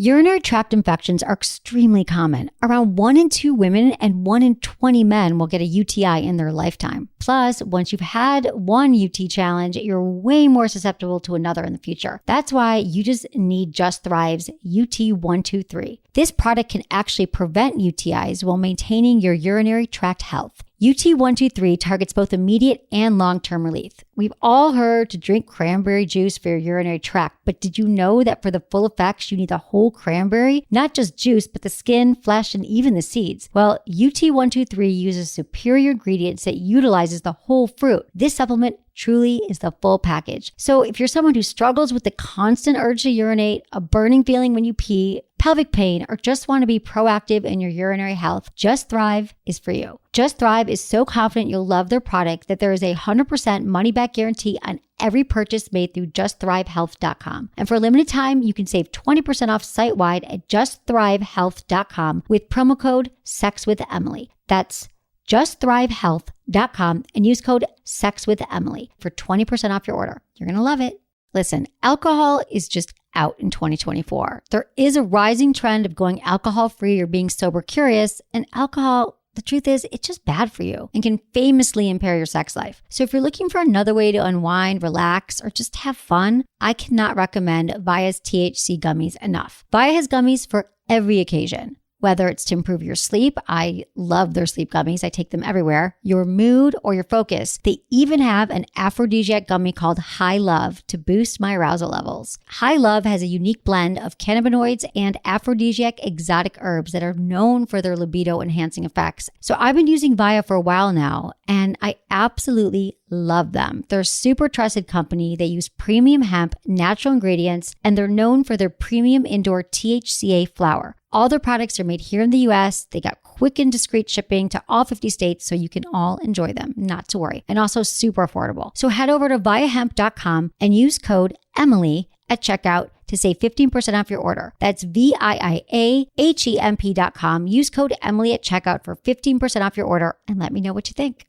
Urinary tract infections are extremely common. Around 1 in 2 women and 1 in 20 men will get a UTI in their lifetime. Plus, once you've had one UT challenge, you're way more susceptible to another in the future. That's why you just need Just Thrive's UT123. This product can actually prevent UTIs while maintaining your urinary tract health. UT123 targets both immediate and long-term relief. We've all heard to drink cranberry juice for your urinary tract, but did you know that for the full effects, you need the whole cranberry? Not just juice, but the skin, flesh, and even the seeds. Well, UT123 uses superior ingredients that utilizes the whole fruit. This supplement truly is the full package. So if you're someone who struggles with the constant urge to urinate, a burning feeling when you pee, pelvic pain, or just want to be proactive in your urinary health, Just Thrive is for you. Just Thrive is so confident you'll love their product that there is a 100% money-back guarantee on every purchase made through justthrivehealth.com. And for a limited time, you can save 20% off site-wide at justthrivehealth.com with promo code SEXWithEmily. That's justthrivehealth.com and use code SEXWithEmily for 20% off your order. You're going to love it. Listen, alcohol is just out in 2024. There is a rising trend of going alcohol-free or being sober curious, and alcohol, the truth is, it's just bad for you and can famously impair your sex life. So if you're looking for another way to unwind, relax, or just have fun, I cannot recommend Via's THC gummies enough. Via has gummies for every occasion. Whether it's to improve your sleep, I love their sleep gummies. I take them everywhere. Your mood or your focus. They even have an aphrodisiac gummy called High Love to boost my arousal levels. High Love has a unique blend of cannabinoids and aphrodisiac exotic herbs that are known for their libido enhancing effects. So I've been using Via for a while now, and I absolutely love them. They're a super trusted company. They use premium hemp, natural ingredients, and they're known for their premium indoor THCA flower. All their products are made here in the US. They got quick and discreet shipping to all 50 states, so you can all enjoy them, not to worry. And also super affordable. So head over to viahemp.com and use code Emily at checkout to save 15% off your order. That's VIIAHEMP.com. Use code Emily at checkout for 15% off your order and let me know what you think.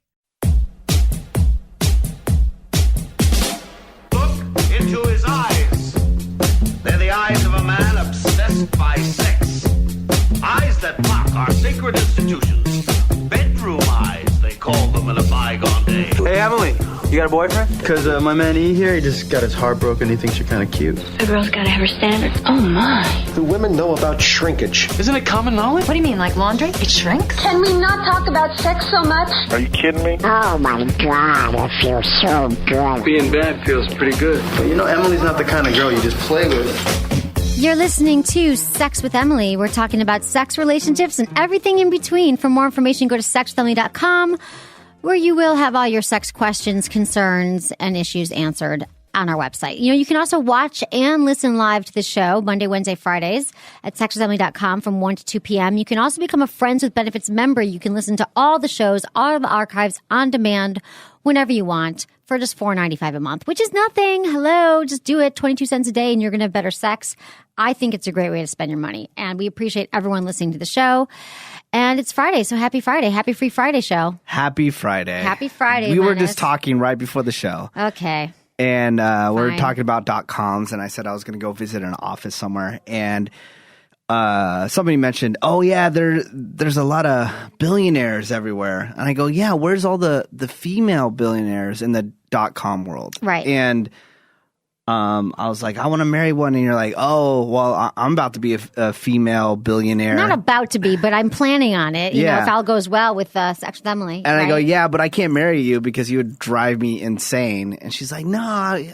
Look into his eyes. They're the eyes of a man obsessed by sex. Eyes that mock our sacred institutions. Bedroom eyes, they call them in a bygone day. Hey, Emily, you got a boyfriend? Because my man E here, he just got his heart broken. He thinks you're kind of cute. A girl's got to have her standards. Oh, my. Do women know about shrinkage? Isn't it common knowledge? What do you mean, like laundry? It shrinks? Can we not talk about sex so much? Are you kidding me? Oh, my God, it feels so good. Being bad feels pretty good. But you know, Emily's not the kind of girl you just play with. You're listening to Sex with Emily. We're talking about sex, relationships, and everything in between. For more information, go to sexwithemily.com, where you will have all your sex questions, concerns, and issues answered on our website. You know, you can also watch and listen live to the show Monday, Wednesday, Fridays at sexwithemily.com from 1 to 2 p.m. You can also become a Friends with Benefits member. You can listen to all the shows, all of the archives on demand whenever you want for just $4.95 a month, which is nothing. Hello, just do it. 22 cents a day and you're going to have better sex. I think it's a great way to spend your money. And we appreciate everyone listening to the show. And it's Friday, so happy Friday. Happy Free Friday show. Happy Friday. Happy Friday, We were Menace. just talking right before the show. Okay. And we were talking about .coms, and I said I was going to go visit an office somewhere. And somebody mentioned, oh, yeah, there's a lot of billionaires everywhere. And I go, yeah, where's all the female billionaires in the .com world? Right. And I was like, I want to marry one. And you're like, oh, well, I'm about to be a female billionaire. Not about to be, but I'm planning on it. You know, Yeah. if all goes well with Sex with Emily. And right? I go, yeah, but I can't marry you because you would drive me insane. And she's like, no.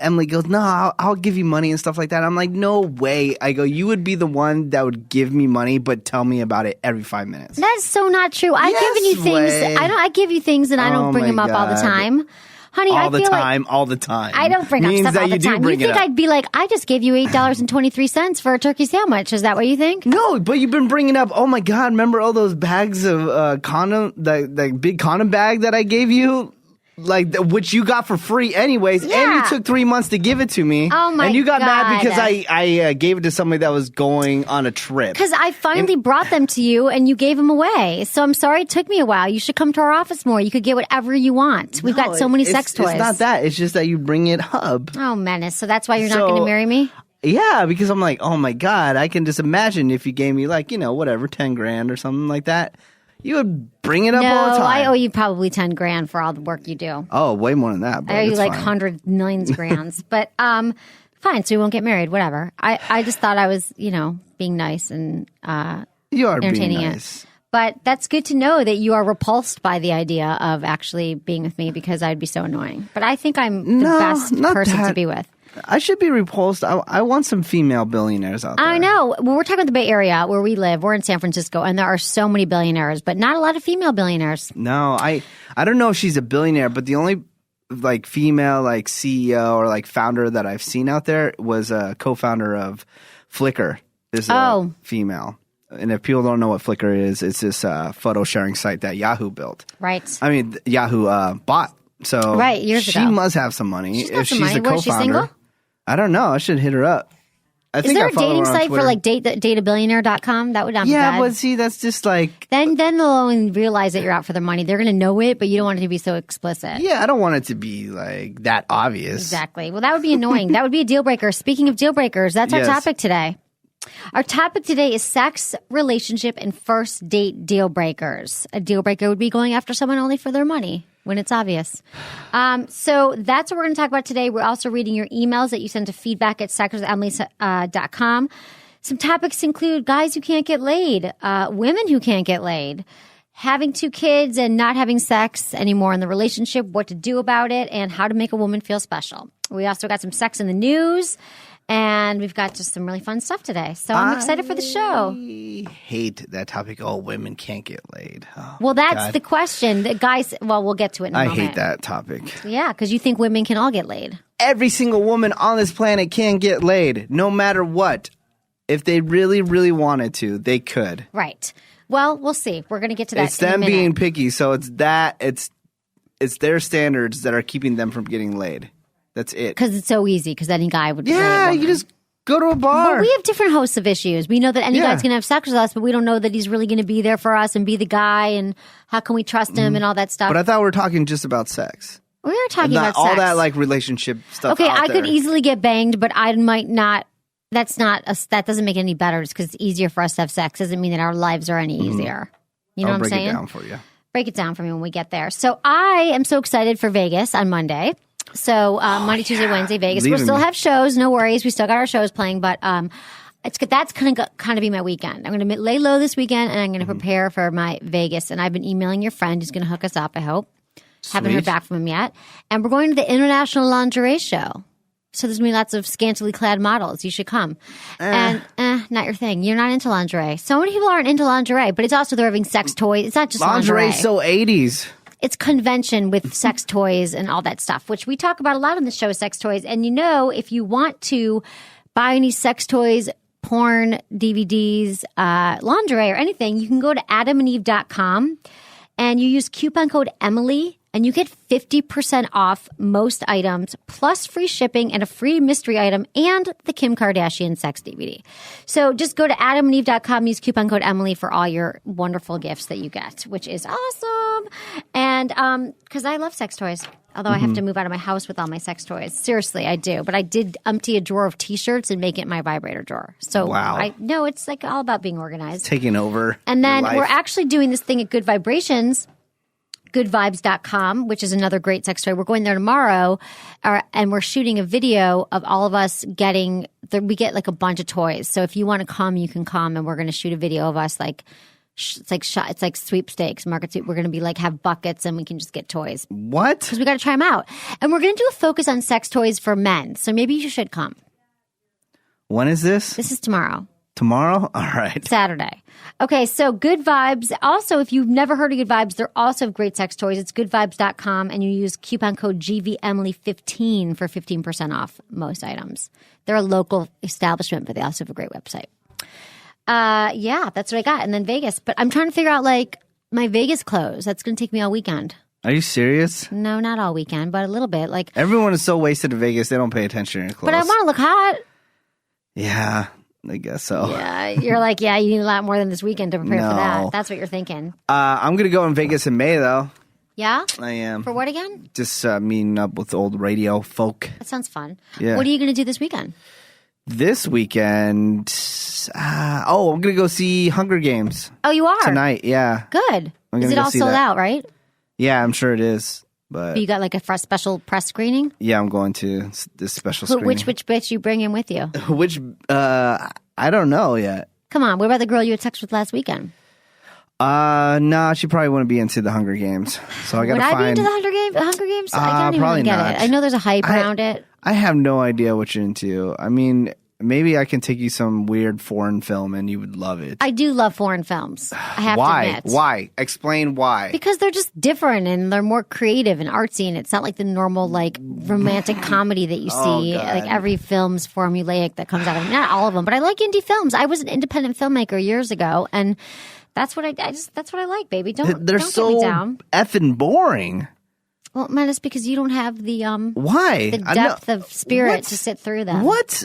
Emily goes, no, I'll give you money and stuff like that. I'm like, no way. I go, you would be the one that would give me money, but tell me about it every 5 minutes. That's so not true. I've Yes given you things. way. I give you things and I don't Oh bring my them up all the God. time. Honey, I all the feel time, like all the time. I don't bring up Means stuff that all the you do time. You bring it think up. I'd be like, I just gave you $8.23 for a turkey sandwich. Is that what you think? No, but you've been bringing up, oh my God, remember all those bags of condom, the big condom bag that I gave you? Like, which you got for free anyways, and Yeah. you took 3 months to give it to me. Oh my And you got mad God. because I gave it to somebody that was going on a trip. Because I finally brought them to you and you gave them away. So I'm sorry it took me a while. You should come to our office more. You could get whatever you want. We've got so many sex toys. It's not that. It's just that you bring it up. Oh, Menace. So that's why you're not So, going to marry me? Yeah, because I'm like, oh my God, I can just imagine if you gave me like, whatever, 10 grand or something like that. You would bring it up all the No, time. I owe you probably 10 grand for all the work you do. Oh, way more than that. But I owe you it's like fine. hundreds, millions, grands. But fine, so we won't get married, whatever. I just thought I was, being nice and You are being entertaining nice. it. But that's good to know that you are repulsed by the idea of actually being with me because I'd be so annoying. But I think I'm the best not person that. to be with. I should be repulsed. I want some female billionaires out there. I know. Well, we're talking about the Bay Area where we live. We're in San Francisco, and there are so many billionaires, but not a lot of female billionaires. No, I don't know if she's a billionaire, but the only like female like CEO or like founder that I've seen out there was a co-founder of Flickr. Is a female. And if people don't know what Flickr is, it's this photo sharing site that Yahoo built. Right. I mean, Yahoo bought. So years she ago. must have some money. She's got if some she's money. a Was she co-founder. single? I don't know. I should hit her up. I Is think there I a follow dating her on site for Twitter. like dateabillionaire.com? That would not be bad. but see, that's just like Then they'll only realize that you're out for their money. They're going to know it, but you don't want it to be so explicit. yeah, I don't want it to be like that obvious. Exactly. Well, that would be annoying. That would be a deal breaker. Speaking of deal breakers, that's our Yes. topic today. Our topic today is sex, relationship, and first date deal breakers. A deal breaker would be going after someone only for their money when it's obvious. So that's what we're going to talk about today. We're also reading your emails that you send to feedback at sex.Emily.com. Some topics include guys who can't get laid, women who can't get laid, having 2 kids and not having sex anymore in the relationship, what to do about it, and how to make a woman feel special. We also got some sex in the news. And we've got just some really fun stuff today. So I'm excited for the show. I hate that topic. Oh, women can't get laid. Oh, Well, that's God. the question. The guys, well, we'll get to it in a I moment. hate that topic. Yeah, because you think women can all get laid. Every single woman on this planet can get laid, no matter what. If they really, really wanted to, they could. Right. Well, we'll see. We're going to get to that It's in a them minute. being picky, so it's their standards that are keeping them from getting laid. That's it. Because it's so easy, because any guy would Yeah, lay a you woman. just go to a bar. But we have different hosts of issues. We know that any Yeah. guy's going to have sex with us, but we don't know that he's really going to be there for us and be the guy, and how can we trust him and all that stuff. But I thought we were talking just about sex. We are talking Not about all sex. that like relationship stuff. Okay, out I could there. easily get banged, but I might not. That doesn't make it any better just because it's easier for us to have sex. Doesn't mean that our lives are any easier. You know I'll what I'm break saying? it down for you. Break it down for me when we get there. So I am so excited for Vegas on Monday. So Monday, Tuesday, Wednesday, Vegas. We'll Leaving still me. have shows. No worries. We still got our shows playing, but that's going to kind of be my weekend. I'm going to lay low this weekend, and I'm going to prepare for my Vegas. And I've been emailing your friend who's going to hook us up, I hope. Haven't heard Sweet. back from him yet. And we're going to the International Lingerie Show. So there's going to be lots of scantily clad models. You should come. And not your thing. You're not into lingerie. So many people aren't into lingerie, but it's also they're having sex toys. It's not just lingerie. Lingerie's so 80s. It's convention with sex toys and all that stuff, which we talk about a lot on the show, sex toys. And if you want to buy any sex toys, porn, DVDs, lingerie, or anything, you can go to adamandeve.com and you use coupon code Emily. And you get 50% off most items, plus free shipping and a free mystery item and the Kim Kardashian sex DVD. So just go to adamandeve.com, use coupon code Emily for all your wonderful gifts that you get, which is awesome. And because I love sex toys, although I have to move out of my house with all my sex toys. Seriously, I do. But I did empty a drawer of T-shirts and make it my vibrator drawer. So Wow. it's like all about being organized. Taking over. And then your life. we're actually doing this thing at Good Vibrations, goodvibes.com, which is another great sex toy. We're going there tomorrow, and we're shooting a video of all of us getting, we get like a bunch of toys. So if you want to come, you can come, and we're going to shoot a video of us like, it's like sweepstakes, market sweep. We're going to be like, have buckets, and we can just get toys. What? Because we got to try them out. And we're going to do a focus on sex toys for men. So maybe you should come. When is this? This is tomorrow. Tomorrow? All right. Saturday. Okay, so Good Vibes. Also, if you've never heard of Good Vibes, they're also great sex toys. It's goodvibes.com, and you use coupon code GVEmily15 for 15% off most items. They're a local establishment, but they also have a great website. Yeah, that's what I got. And then Vegas. But I'm trying to figure out, like, my Vegas clothes. That's going to take me all weekend. Are you serious? No, not all weekend, but a little bit. Like, Everyone is so wasted in Vegas, they don't pay attention to your clothes. but I want to look hot. Yeah, I guess so. Yeah, you're like, yeah, you need a lot more than this weekend to prepare for No. that. That's what you're thinking. I'm going to go in Vegas in May, though. Yeah? I am. For what again? Just meeting up with old radio folk. That sounds fun. Yeah. What are you going to do this weekend? This weekend, I'm going to go see Hunger Games. Oh, you are? Tonight, yeah. Good. I'm Is gonna it go all see sold that. out, right? Yeah, I'm sure it is. But You got like a special press screening? yeah, I'm going to this special screening. Which bitch you bring in with you? Which, I don't know yet. Come on. What about the girl you had sex with last weekend? Nah, she probably wouldn't be into the Hunger Games. So I got to Would find. I be into the Hunger Games? I can't even probably get not. it. I know there's a hype around it. I have no idea what you're into. I mean, maybe I can take you some weird foreign film and you would love it. I do love foreign films. I have Why? to admit. Why? Explain why. Because they're just different and they're more creative and artsy, and it's not like the normal like romantic comedy that you see. God. Like every film's formulaic that comes out of not all of them, but I like indie films. I was an independent filmmaker years ago, and that's what that's what I like, baby. They're don't so get me down. effing boring. Well, Menace, because you don't have the Why? the depth of spirit to sit through them. What?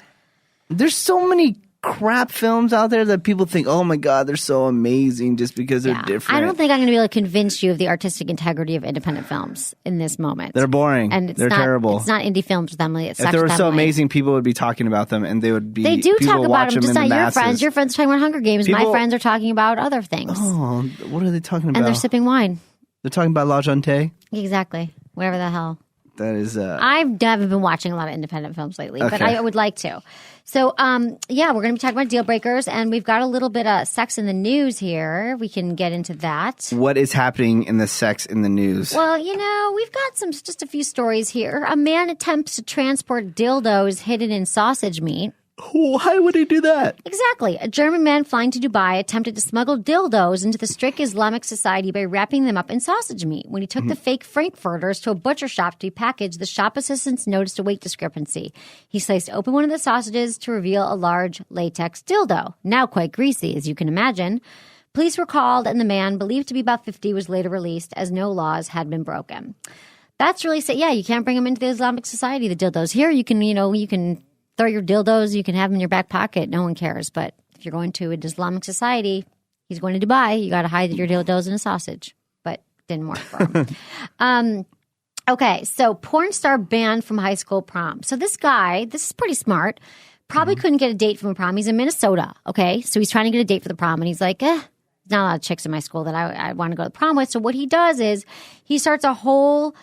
There's so many crap films out there that people think, oh my God, they're so amazing just because they're different. I don't think I'm going to be able to convince you of the artistic integrity of independent films in this moment. They're boring. And they're terrible. It's not indie films with Emily. It's If Sex they were with so Emily. amazing, people would be talking about them, and they would be. They do people talk about watch them, just in not the your masses. friends. Your friends are talking about Hunger Games. My People- friends are talking about other things. Oh, what are they talking about? And they're sipping wine. They're talking about La Jante. Exactly. Whatever the hell. That is. I haven't been watching a lot of independent films lately, but Okay. I would like to. So, yeah, we're going to be talking about Dealbreakers, and we've got a little bit of sex in the news here. We can get into that. What is happening in the sex in the news? Well, we've got just a few stories here. A man attempts to transport dildos hidden in sausage meat. Why would he do that? Exactly. A German man flying to Dubai attempted to smuggle dildos into the strict Islamic society by wrapping them up in sausage meat. When he took the fake frankfurters to a butcher shop to be packaged, the shop assistants noticed a weight discrepancy. He sliced open one of the sausages to reveal a large latex dildo, now quite greasy, as you can imagine. Police were called, and the man, believed to be about 50, was later released as no laws had been broken. That's really sad. Yeah, you can't bring them into the Islamic society, the dildos. Here, you can throw your dildos, you can have them in your back pocket. No one cares. But if you're going to an Islamic society, he's going to Dubai, you got to hide your dildos in a sausage. But didn't work for him. Okay, so porn star banned from high school prom. So this guy, this is pretty smart, probably couldn't get a date from a prom. He's in Minnesota, okay? So he's trying to get a date for the prom, and he's like, not a lot of chicks in my school that I want to go to the prom with. So what he does is he starts a whole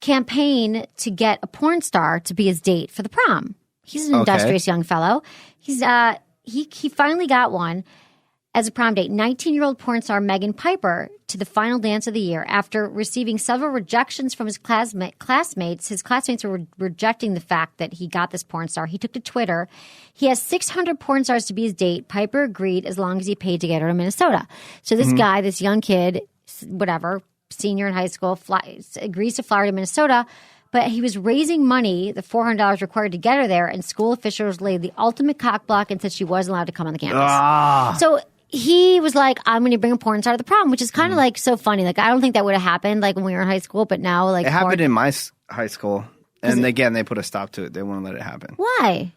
campaign to get a porn star to be his date for the prom. He's an industrious young fellow. He's he finally got one as a prom date. 19-year-old porn star Megan Piper to the final dance of the year after receiving several rejections from his classmates. His classmates were rejecting the fact that he got this porn star. He took to Twitter. He has 600 porn stars to be his date. Piper agreed as long as he paid to get her to Minnesota. So this guy, this young kid, whatever, senior in high school, agrees to fly her to Minnesota. But he was raising money, the $400 required to get her there, and school officials laid the ultimate cock block and said she wasn't allowed to come on the campus. So he was like, I'm going to bring a porn star to the prom, which is kind of like so funny. Like, I don't think that would have happened like when we were in high school, but now like It happened in my high school. And again, they put a stop to it. They wouldn't let it happen. Why?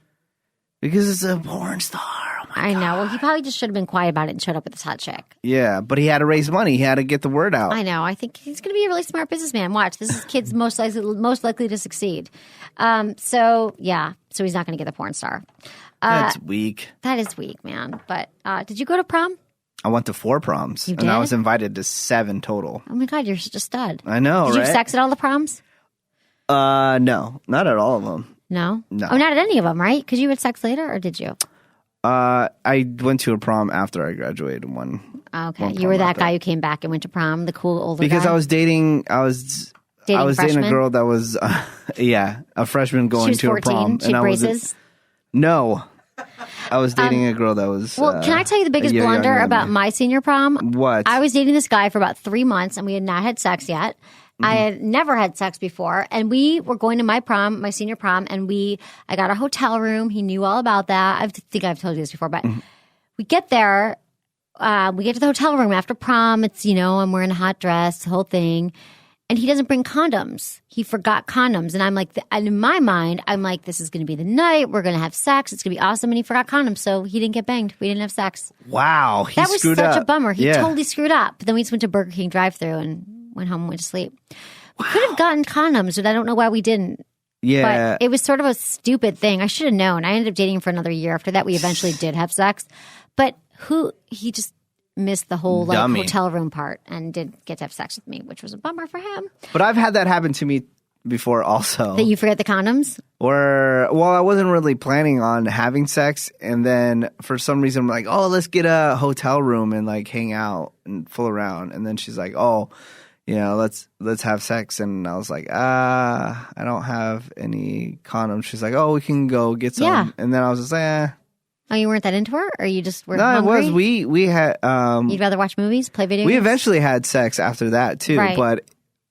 Because it's a porn star. Oh my I know. Well, he probably just should have been quiet about it and showed up with this hot chick. Yeah, but he had to raise money. He had to get the word out. I know. I think he's going to be a really smart businessman. Watch. This is kid's most likely to succeed. So he's not going to get the porn star. That's weak. That is weak, man. But did you go to prom? I went to 4 proms. You and I did? was invited to 7 total. Oh my God, you're such a stud. I know, Did right? you have sex at all the proms? No, not at all of them. No? No. Oh, not at any of them, right? Because you had sex later, or did you? I went to a prom after I graduated one. Okay. one You were prom that after. guy who came back and went to prom, the cool older Because guy? I was dating dating a freshmen? girl that was a freshman going She was to 14. a prom. She had braces? No. I was dating a girl that was Well, can I tell you the biggest a year blunder younger than about me. my senior prom? What? I was dating this guy for about 3 months, and we had not had sex yet. I had never had sex before, and we were going to my prom, my senior prom, and I got a hotel room. He knew all about that. I think I've told you this before, but we get there. We get to the hotel room after prom. It's, I'm wearing a hot dress, the whole thing. And he doesn't bring condoms. He forgot condoms. And I'm like, and in my mind, I'm like, this is going to be the night. We're going to have sex. It's going to be awesome. And he forgot condoms. So he didn't get banged. We didn't have sex. Wow. He That was screwed such up. a bummer. He Yeah. totally screwed up. But then we just went to Burger King drive-thru and went home and went to sleep. We could have gotten condoms, but I don't know why we didn't. Yeah. But it was sort of a stupid thing. I should have known. I ended up dating him for another year. After that, we eventually did have sex. But he just missed the whole Dummy. hotel room part and didn't get to have sex with me, which was a bummer for him. But I've had that happen to me before also. That you forget the condoms? Well, I wasn't really planning on having sex, and then for some reason I'm like, oh, let's get a hotel room and like hang out and fool around. And then she's like, oh, let's have sex. And I was like, I don't have any condoms. She's like, oh, we can go get some. Yeah. And then I was just like, Oh, you weren't that into her? Or you just were No, hungry? it was. We had You'd rather watch movies, play video games? we eventually had sex after that too, Right. but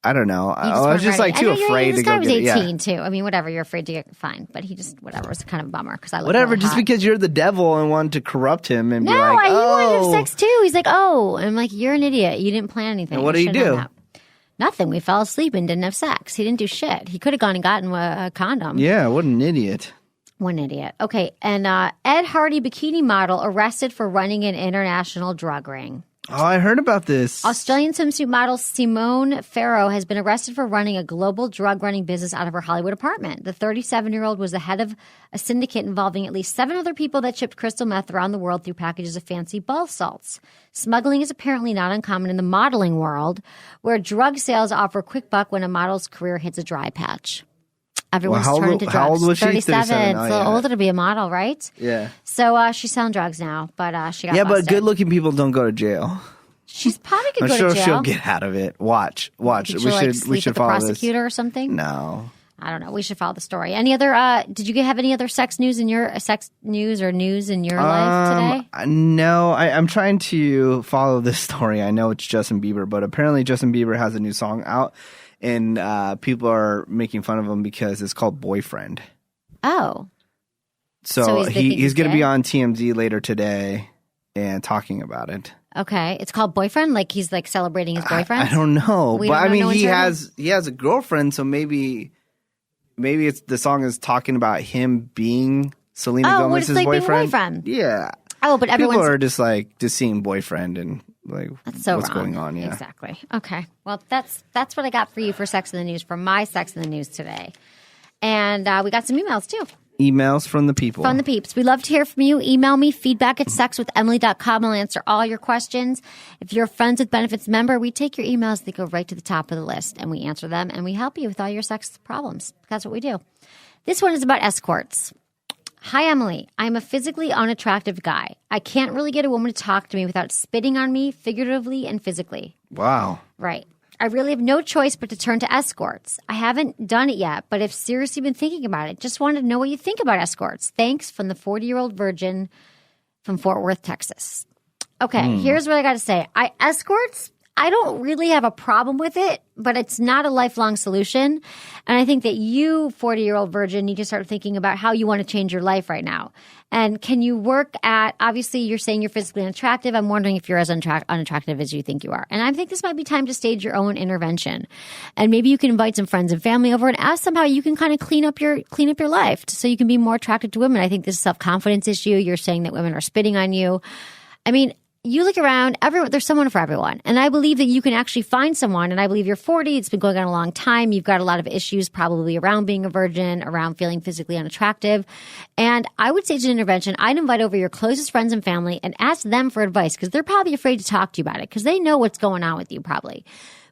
I don't know. I was weren't just ready. like too I know afraid this to go guy was get it. 18 Yeah. too. I mean, whatever. You're afraid to get fine, but he just whatever. It was kind of a bummer because I looked Whatever, really just hot. because you're the devil and wanted to corrupt him and No, be like, he wanted to oh. have sex too. He's like, oh, and I'm like, you're an idiot. You didn't plan anything. And what You did he shouldn't do? have that. Nothing. We fell asleep and didn't have sex. He didn't do shit. He could have gone and gotten a condom. Yeah, what an idiot. One idiot. Okay, and Ed Hardy bikini model arrested for running an international drug ring. Oh, I heard about this. Australian swimsuit model Simone Farrow has been arrested for running a global drug running business out of her Hollywood apartment. The 37-year-old was the head of a syndicate involving at least 7 other people that shipped crystal meth around the world through packages of fancy bath salts. Smuggling is apparently not uncommon in the modeling world, where drug sales offer a quick buck when a model's career hits a dry patch. Everyone's Well, turning to drugs. how old was she? 37. 37. It's Oh, a little yeah. older to be a model, right? Yeah. So she's selling drugs now, but she got Yeah, busted. but good-looking people don't go to jail. She's probably could I'm go sure to jail. she'll get out of it. Watch. Did she, we sleep should with the follow prosecutor or something? this. No. I don't know. We should follow the story. Any other? Did you have any other sex news in your news in your life today? No, I'm trying to follow this story. I know it's Justin Bieber, but apparently Justin Bieber has a new song out, and people are making fun of him because it's called Boyfriend. Oh, So they think he's going to gay? be on TMZ later today and talking about it. okay. It's called Boyfriend. Like he's like celebrating his boyfriend. I don't know, We but don't I mean know he what's has a girlfriend, so maybe it's the song is talking about him being Selena Oh, what Gomez's it's like being a boyfriend. boyfriend. Yeah. Oh, but People everyone's are just seeing boyfriend and like That's so what's wrong. going on. Yeah. Exactly. Okay. Well, that's what I got for you for Sex in the News, for my Sex in the News today. And we got some emails too. Emails from the people. From the peeps. We love to hear from you. Email me, feedback@sexwithemily.com. I'll answer all your questions. If you're a Friends with Benefits member, we take your emails. They go right to the top of the list, and we answer them, and we help you with all your sex problems. That's what we do. This one is about escorts. Hi, Emily. I'm a physically unattractive guy. I can't really get a woman to talk to me without spitting on me figuratively and physically. Wow. Right. I really have no choice but to turn to escorts. I haven't done it yet, but have seriously been thinking about it. Just wanted to know what you think about escorts. Thanks, from the 40-year-old virgin from Fort Worth, Texas. Okay, here's what I got to say. Escorts, I don't really have a problem with it, but it's not a lifelong solution. And I think that you, 40-year-old virgin, need to start thinking about how you want to change your life right now. And can you work at, obviously you're saying you're physically unattractive. I'm wondering if you're as unattractive as you think you are. And I think this might be time to stage your own intervention. And maybe you can invite some friends and family over and ask them how you can kind of clean up your life so you can be more attractive to women. I think this is a self-confidence issue. You're saying that women are spitting on you. I mean, you look around, there's someone for everyone. And I believe that you can actually find someone. And I believe you're 40. It's been going on a long time. You've got a lot of issues probably around being a virgin, around feeling physically unattractive. And I would stage an intervention. I'd invite over your closest friends and family and ask them for advice because they're probably afraid to talk to you about it because they know what's going on with you probably.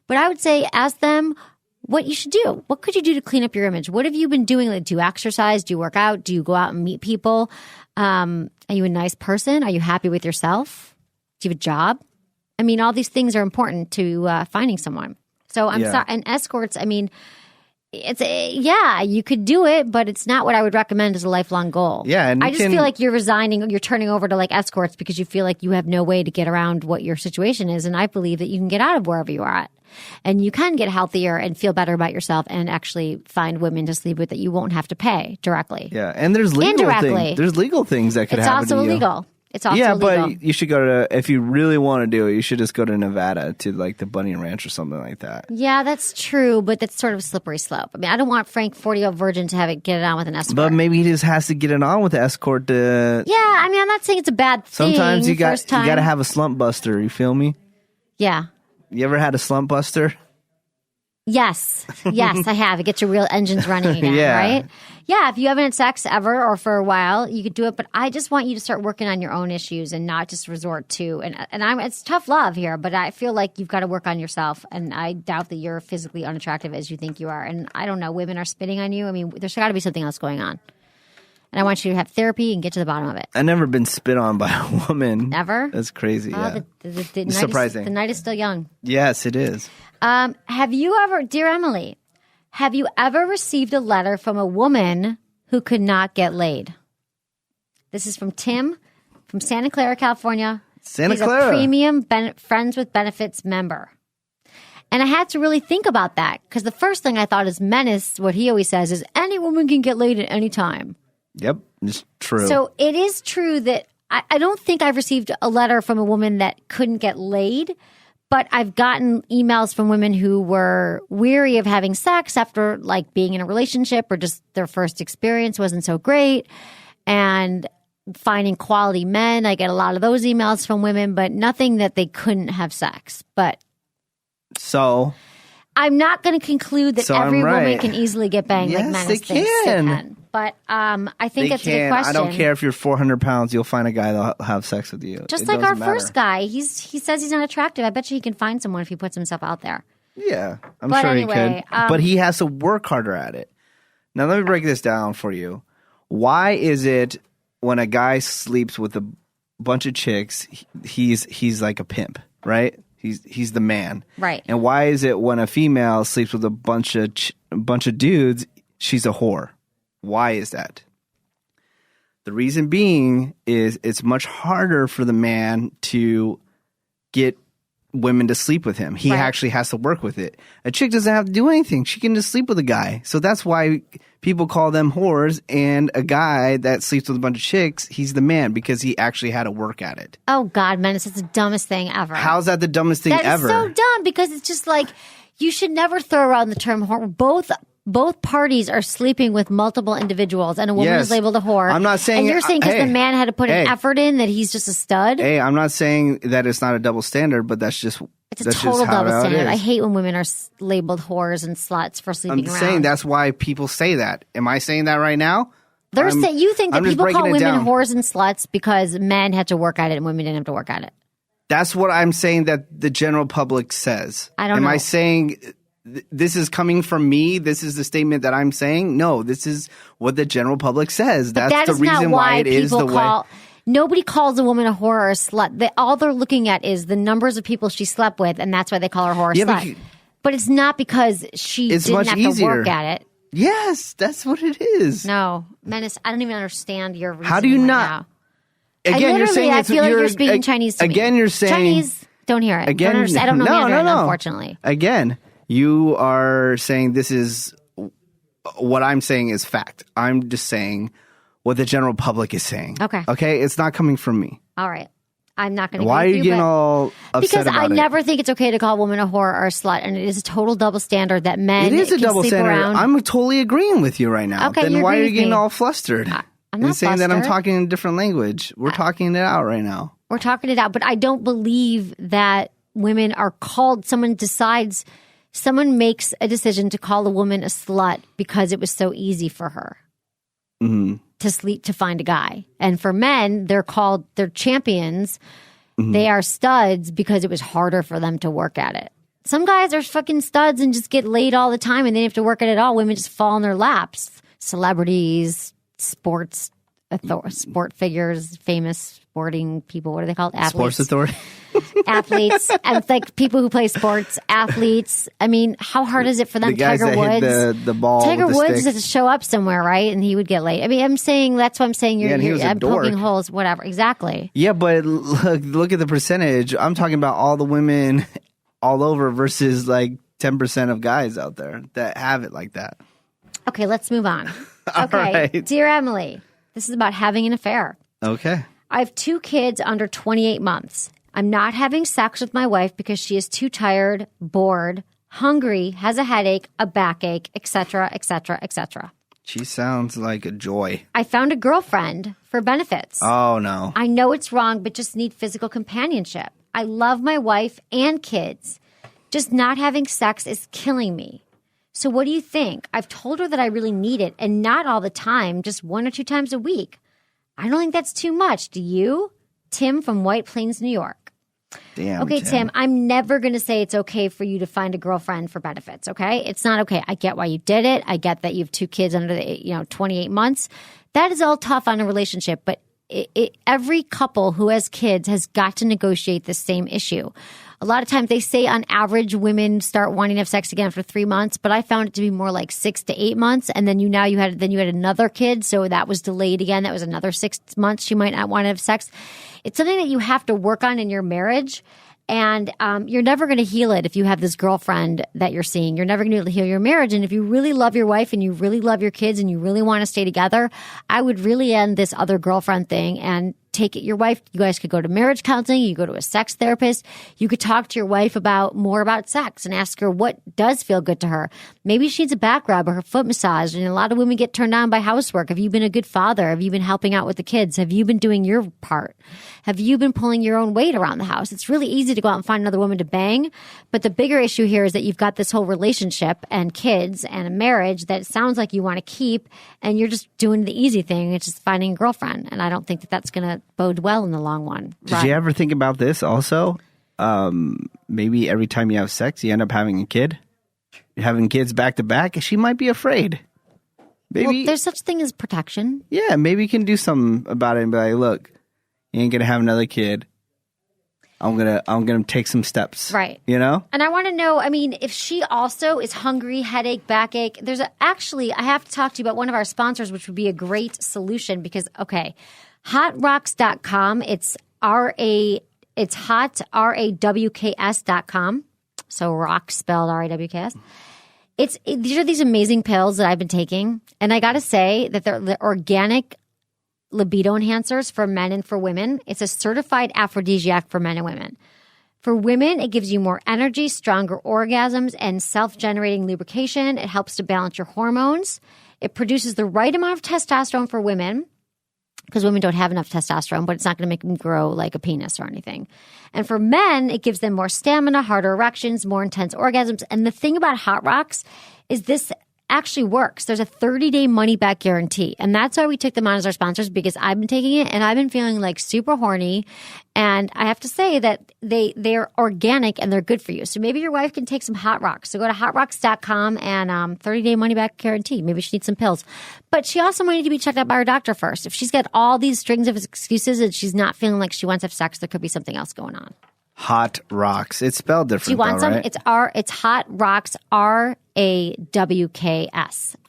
But I would say ask them what you should do. What could you do to clean up your image? What have you been doing? Like, do you exercise? Do you work out? Do you go out and meet people? Are you a nice person? Are you happy with yourself? Do you have a job? I mean, all these things are important to finding someone. So I'm sorry. And escorts, I mean, you could do it, but it's not what I would recommend as a lifelong goal. Yeah, and I just feel like you're resigning, you're turning over to like escorts because you feel like you have no way to get around what your situation is. And I believe that you can get out of wherever you are at. And you can get healthier and feel better about yourself and actually find women to sleep with that you won't have to pay directly. Yeah, and there's legal things. There's legal things that could happen to you. It's also illegal. It's also yeah, illegal. but you should go to, if you really want to do it, you should just go to Nevada to like the Bunny Ranch or something like that. Yeah, that's true, but that's sort of a slippery slope. I mean, I don't want Frank, 40-year-old virgin, to get it on with an escort. But maybe he just has to get it on with the escort to... Yeah, I mean, I'm not saying it's a bad thing. Sometimes you got first time. to have a slump buster, you feel me? Yeah. You ever had a slump buster? Yes, I have. It gets your real engines running again, right? Yeah, if you haven't had sex ever or for a while, you could do it. But I just want you to start working on your own issues and not just resort to. And it's tough love here, but I feel like you've got to work on yourself. And I doubt that you're physically unattractive as you think you are. And I don't know, women are spitting on you. I mean, there's got to be something else going on. And I want you to have therapy and get to the bottom of it. I've never been spit on by a woman. Ever? That's crazy. Yeah. The surprising. The night is still young. Yes, it is. Have you ever, dear Emily, have you ever received a letter from a woman who could not get laid? This is from Tim from Santa Clara, California. He's a premium Friends with Benefits member. And I had to really think about that because the first thing I thought is Menace, what he always says is any woman can get laid at any time. Yep, it's true. So it is true that I don't think I've received a letter from a woman that couldn't get laid. But I've gotten emails from women who were weary of having sex after like being in a relationship or just their first experience wasn't so great and finding quality men. I get a lot of those emails from women, but nothing that they couldn't have sex. But so I'm not going to conclude that every woman can easily get banged like Menace they can. But I think that's a good question. I don't care if you're 400 pounds, you'll find a guy that'll have sex with you. Just like our first guy. He says he's not attractive. I bet you he can find someone if he puts himself out there. Yeah, I'm sure he could. But he has to work harder at it. Now, let me break this down for you. Why is it when a guy sleeps with a bunch of chicks, he's like a pimp, right? He's the man. Right. And why is it when a female sleeps with a bunch of dudes, she's a whore? Why is that? The reason being is it's much harder for the man to get women to sleep with him. He actually has to work with it. A chick doesn't have to do anything. She can just sleep with a guy. So that's why people call them whores. And a guy that sleeps with a bunch of chicks, he's the man because he actually had to work at it. Oh, God, Menace, it's the dumbest thing ever. How's that the dumbest thing ever? That is so dumb because it's just like you should never throw around the term whore. Both parties are sleeping with multiple individuals, and a woman is labeled a whore. I'm not saying... And you're saying because the man had to put an effort in that he's just a stud? Hey, I'm not saying that it's not a double standard, but that's just... It's a total double standard. I hate when women are labeled whores and sluts for sleeping around. I'm saying that's why people say that. Am I saying that right now? You think that people call women whores and sluts because men had to work at it and women didn't have to work at it. That's what I'm saying that the general public says. I don't know. Am I saying... This is coming from me. This is the statement that I'm saying. No, this is what the general public says. That's the reason why it is the way. Nobody calls a woman a whore or a slut. All they're looking at is the numbers of people she slept with, and that's why they call her whore or slut. But it's not because she didn't have to work at it. Yes, that's what it is. No, Menace, I don't even understand your reasoning. How do you not? Now. Again, you're saying I feel like you're speaking Chinese to me. Again, you're saying Chinese. Don't hear it. Again, I don't know Mandarin, unfortunately. Again. You are saying this is what I'm saying is fact. I'm just saying what the general public is saying. Okay? It's not coming from me. All right. I'm not going to Why are you getting all upset about it? Because I never think it's okay to call a woman a whore or a slut, and it is a total double standard that men It is a double standard. Around. I'm totally agreeing with you right now. Okay, then why are you getting all flustered? I'm not saying flustered. that I'm talking in a different language. We're talking it out right now. We're talking it out, but I don't believe that women are called. Someone makes a decision to call a woman a slut because it was so easy for her to find a guy. And for men, they're champions. Mm-hmm. They are studs because it was harder for them to work at it. Some guys are fucking studs and just get laid all the time and they don't have to work at it at all. Women just fall in their laps. Celebrities, sport figures, famous sporting people. What are they called? Athletes. Sports authority. Athletes. And like people who play sports. Athletes. I mean, how hard is it for them? The guys Tiger that Woods. hit the ball. Tiger with the Woods stick. has to show up somewhere, right? And he would get late. I mean, that's what I'm saying. I'm poking holes. Whatever. Exactly. Yeah, but look at the percentage. I'm talking about all the women all over versus like 10% of guys out there that have it like that. Okay, let's move on. All Okay, right. Dear Emily, this is about having an affair. Okay. I have 2 kids under 28 months. I'm not having sex with my wife because she is too tired, bored, hungry, has a headache, a backache, etc., etc., etc. She sounds like a joy. I found a girlfriend for benefits. Oh, no. I know it's wrong, but just need physical companionship. I love my wife and kids. Just not having sex is killing me. So what do you think? I've told her that I really need it, and not all the time, just 1 or 2 times a week. I don't think that's too much. Do you? Tim from White Plains, New York. Damn. Okay, Tim, I'm never going to say it's okay for you to find a girlfriend for benefits, okay? It's not okay. I get why you did it. I get that you have 2 kids under the 28 months. That is all tough on a relationship, but every couple who has kids has got to negotiate the same issue. A lot of times they say on average women start wanting to have sex again after 3 months, but I found it to be more like 6 to 8 months. And then you had another kid, so that was delayed again. That was another 6 months. You might not want to have sex. It's something that you have to work on in your marriage. And you're never going to heal it if you have this girlfriend that you're seeing. You're never going to heal your marriage. And if you really love your wife and you really love your kids and you really want to stay together, I would really end this other girlfriend thing and take it. Your wife, you guys could go to marriage counseling. You go to a sex therapist. You could talk to your wife more about sex and ask her what does feel good to her. Maybe she needs a back rub or her foot massage. And a lot of women get turned on by housework. Have you been a good father? Have you been helping out with the kids? Have you been doing your part? Have you been pulling your own weight around the house? It's really easy to go out and find another woman to bang. But the bigger issue here is that you've got this whole relationship and kids and a marriage that sounds like you want to keep, and you're just doing the easy thing. It's just finding a girlfriend. And I don't think that that's going to bode well in the long run. Did you ever think about this also? Maybe every time you have sex, you end up having a kid. You're having kids back to back. She might be afraid. Maybe well, there's such thing as protection. Yeah, maybe you can do something about it and be like, look, you ain't gonna have another kid. I'm gonna take some steps. Right. You know? And I want to know, I mean, if she also is hungry, headache, backache, actually, I have to talk to you about one of our sponsors, which would be a great solution because, okay, hotrocks.com, it's hot, RAWKS.com. So rock spelled RAWKS. These are these amazing pills that I've been taking. And I got to say that they're the organic libido enhancers for men and for women. It's a certified aphrodisiac for men and women. For women, it gives you more energy, stronger orgasms, and self-generating lubrication. It helps to balance your hormones. It produces the right amount of testosterone for women because women don't have enough testosterone, but it's not going to make them grow like a penis or anything. And for men, it gives them more stamina, harder erections, more intense orgasms. And the thing about Hot Rocks is this actually works. There's a 30-day money-back guarantee. And that's why we took them on as our sponsors, because I've been taking it and I've been feeling like super horny. And I have to say that they're organic and they're good for you. So maybe your wife can take some Hot Rocks. So go to hotrocks.com and 30-day money-back guarantee. Maybe she needs some pills. But she also might need to be checked out by her doctor first. If she's got all these strings of excuses and she's not feeling like she wants to have sex, there could be something else going on. Hot Rocks. It's spelled different. Do you want some? Right? It's Hot Rocks, RAWKS.com.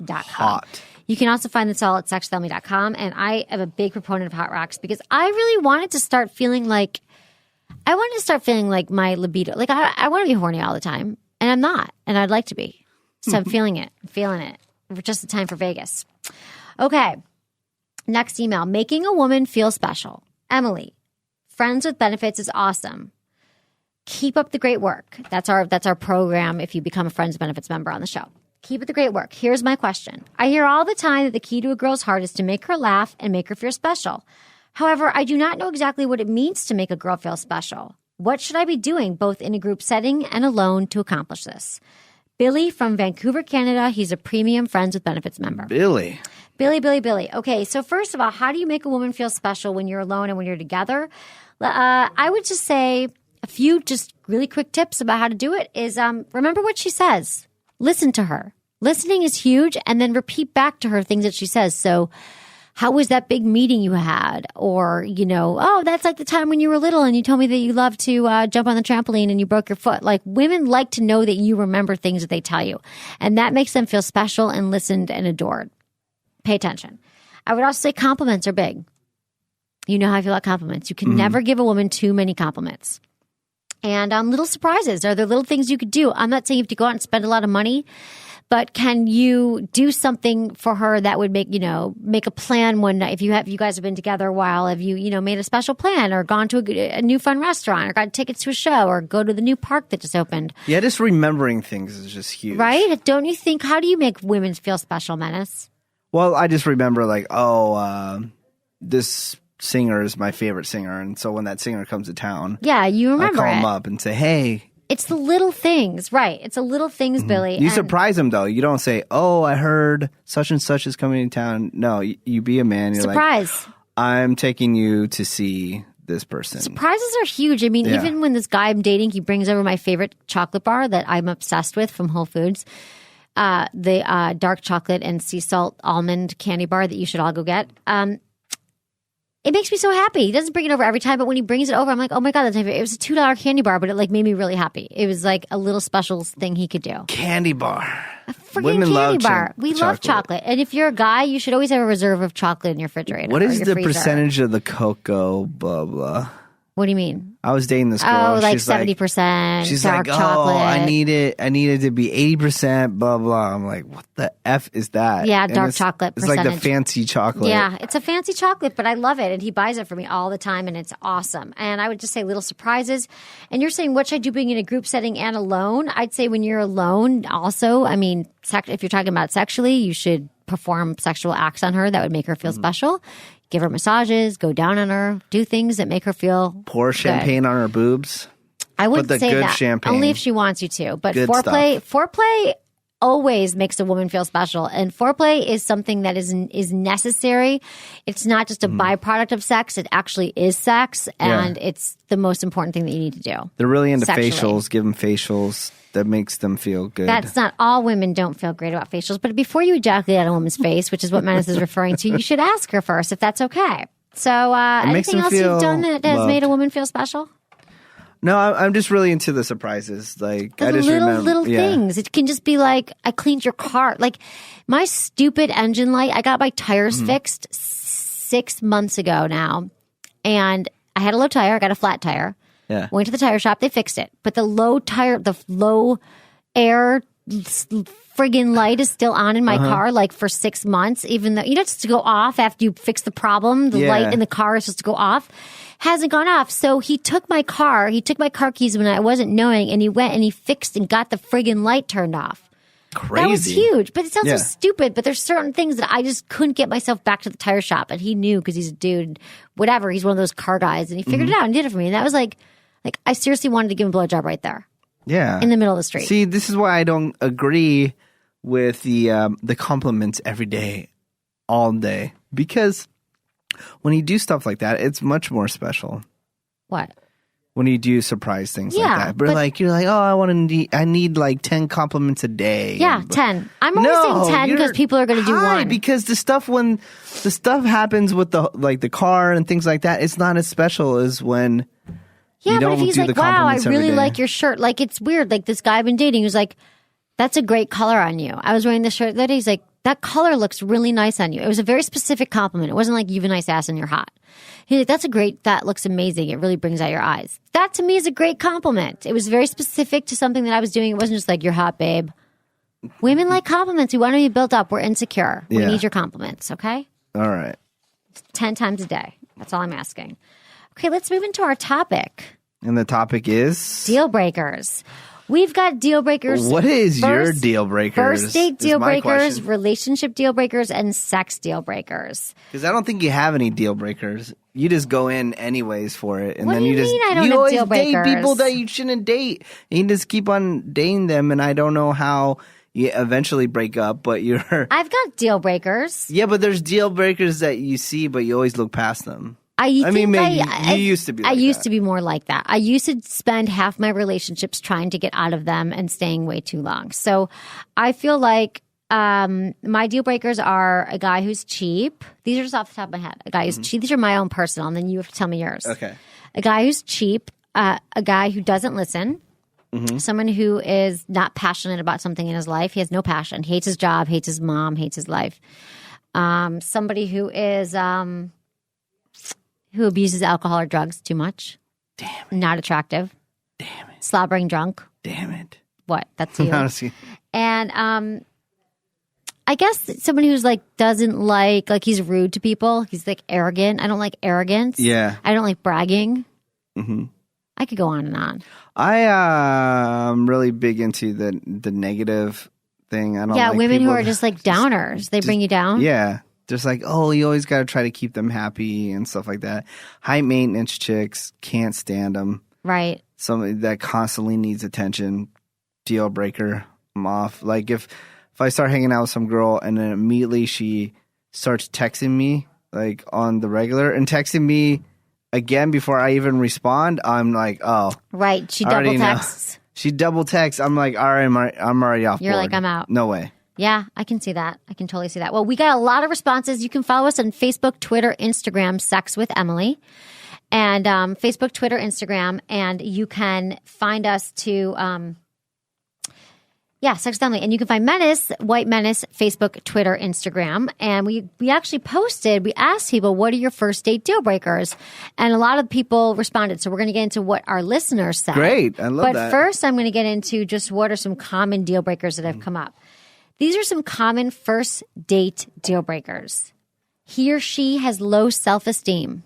Hot. You can also find this all at sex.Emily.com. And I am a big proponent of Hot Rocks because I really wanted to start feeling like my libido. Like I want to be horny all the time, and I'm not, and I'd like to be. So I'm feeling it. Just the time for Vegas. Okay. Next email. Making a woman feel special. Emily, Friends with Benefits is awesome. Keep up the great work. That's our program if you become a Friends with Benefits member on the show. Keep up the great work. Here's my question. I hear all the time that the key to a girl's heart is to make her laugh and make her feel special. However, I do not know exactly what it means to make a girl feel special. What should I be doing, both in a group setting and alone, to accomplish this? Billy from Vancouver, Canada. He's a premium Friends with Benefits member. Billy. Okay, so first of all, how do you make a woman feel special when you're alone and when you're together? I would just say a few just really quick tips about how to do it is remember what she says. Listen to her. Listening is huge, and then repeat back to her things that she says. So how was that big meeting you had? Or, oh, that's like the time when you were little and you told me that you loved to jump on the trampoline and you broke your foot. Like, women like to know that you remember things that they tell you. And that makes them feel special and listened and adored. Pay attention. I would also say compliments are big. You know how I feel about compliments. You can never give a woman too many compliments. And little surprises. Are there little things you could do? I'm not saying you have to go out and spend a lot of money, but can you do something for her that would make a plan one night? If you guys have been together a while, have you, made a special plan or gone to a new fun restaurant or got tickets to a show or go to the new park that just opened? Yeah, just remembering things is just huge. Right? Don't you think, how do you make women feel special, Menace? Well, I just remember this singer is my favorite singer. And so when that singer comes to town, yeah, you remember I call it. him up and say, hey, It's the little things, right? It's the little things, Billy. You and surprise them though. You don't say, "Oh, I heard such and such is coming to town." No, you be a man. You're surprise. like, "I'm taking you to see this person." Surprises are huge. I mean, even when this guy I'm dating, he brings over my favorite chocolate bar that I'm obsessed with from Whole Foods, the dark chocolate and sea salt almond candy bar that you should all go get. It makes me so happy. He doesn't bring it over every time, but when he brings it over, I'm like, oh my God, that's my favorite. It was a $2 candy bar, but it like made me really happy. It was like a little special thing he could do. Candy bar. A freaking candy bar. We love chocolate. And if you're a guy, you should always have a reserve of chocolate in your refrigerator. What is the freezer. percentage of the cocoa, blah, blah? What do you mean? I was dating this girl. Oh, like she's 70%. She's dark like, chocolate. I need it to be 80%, blah, blah. I'm like, what the F is that? Yeah, And dark chocolate It's like the percentage. fancy chocolate. Yeah, it's a fancy chocolate, but I love it. And he buys it for me all the time, and it's awesome. And I would just say little surprises. And you're saying, what should I do being in a group setting and alone? I'd say when you're alone also, I mean, if you're talking about sexually, you should perform sexual acts on her that would make her feel special. Give her massages, go down on her, do things that make her feel Pour champagne on her boobs. I wouldn't the say good that. champagne. Only if she wants you to. But Good foreplay always makes a woman feel special. And foreplay is something that is necessary. It's not just a byproduct of sex. It actually is sex. And it's the most important thing that you need to do. They're really into Sexually. facials. Give them facials. That makes them feel good. That's not all women don't feel great about facials. But before you ejaculate on a woman's face, which is what Menace is referring to, you should ask her first if that's okay. So makes anything them else you've feel done that has loved. made a woman feel special? No, I'm just really into the surprises. Like I The just remember little things. It can just be like, I cleaned your car. Like my stupid engine light, I got my tires fixed 6 months ago now. And I had a low tire. I got a flat tire. Yeah. Went to the tire shop. They fixed it. But the low air friggin' light is still on in my car like for 6 months, even though, it's to go off after you fix the problem. The light in the car is supposed to go off. Hasn't gone off. So he took my car keys when I wasn't knowing, and he went and he fixed and got the friggin' light turned off. crazy. That was huge. But it sounds so stupid, but there's certain things that I just couldn't get myself back to the tire shop. And he knew because he's a dude, whatever. He's one of those car guys, and he figured it out and did it for me. And that was like I seriously wanted to give him a blowjob right there. Yeah. In the middle of the street. See, this is why I don't agree with the compliments every day, all day. Because when you do stuff like that, it's much more special. What? When you do surprise things like Yeah, that. But you're like, oh, I need like 10 compliments a day. Yeah, 10. I'm only saying 10 because people are going to do one. Because when the stuff happens with the car and things like that, it's not as special as when Yeah, you but don't if he's do like, the wow, I compliments every really day. like your shirt. Like, it's weird. Like, this guy I've been dating who's like, that's a great color on you. I was wearing this shirt the other day. He's like, that color looks really nice on you. It was a very specific compliment. It wasn't like, you have a nice ass and you're hot. He's like, that looks amazing. It really brings out your eyes. That to me is a great compliment. It was very specific to something that I was doing. It wasn't just like, you're hot, babe. Women like compliments. We want to be built up. We're insecure. We need your compliments, okay? All right. 10 times a day. That's all I'm asking. Okay, let's move into our topic. And the topic is Deal breakers. We've got deal breakers. What is your deal breakers? First date is deal my breakers, question. relationship deal breakers, and sex deal breakers. Because I don't think you have any deal breakers. You just go in anyways for it, and What then do you just mean I don't you have always deal date breakers? people that you shouldn't date. And you just keep on dating them, and I don't know how you eventually break up. But you're I've got deal breakers. yeah, but there's deal breakers that you see, but you always look past them. I mean, maybe you used to be I like used that. to be more like that. I used to spend half my relationships trying to get out of them and staying way too long. So I feel like my deal breakers are a guy who's cheap. These are just off the top of my head. A guy who's cheap. These are my own personal, and then you have to tell me yours. Okay. A guy who's cheap. A guy who doesn't listen. Someone who is not passionate about something in his life. He has no passion. Hates his job, hates his mom, hates his life. Somebody who is who abuses alcohol or drugs too much. Damn it. Not attractive. Damn it. Slobbering drunk. Damn it. What? That's you. Honestly. And I guess somebody who's doesn't like he's rude to people. He's arrogant. I don't like arrogance. Yeah. I don't like bragging. Mm-hmm. I could go on and on. I am really big into the negative thing. I don't like women who people are just downers. They bring you down. Yeah. Just you always got to try to keep them happy and stuff like that. High maintenance chicks, can't stand them. Right. somebody that constantly needs attention, deal breaker, I'm off. Like if I start hanging out with some girl and then immediately she starts texting me like on the regular and texting me again before I even respond, I'm like, oh. Right. She I already double know. texts. She double texts. I'm like, all right, I'm already off You're board. like, I'm out. No way. Yeah, I can see that. I can totally see that. Well, we got a lot of responses. You can follow us on Facebook, Twitter, Instagram, Sex with Emily. And Facebook, Twitter, Instagram. And you can find us to, Sex with Emily. And you can find Menace, White Menace, Facebook, Twitter, Instagram. And we actually posted, we asked people, what are your first date deal breakers? And a lot of people responded. So we're going to get into what our listeners said. Great. I love that. But first, I'm going to get into just what are some common deal breakers that have come up. These are some common first date deal breakers. He or she has low self-esteem.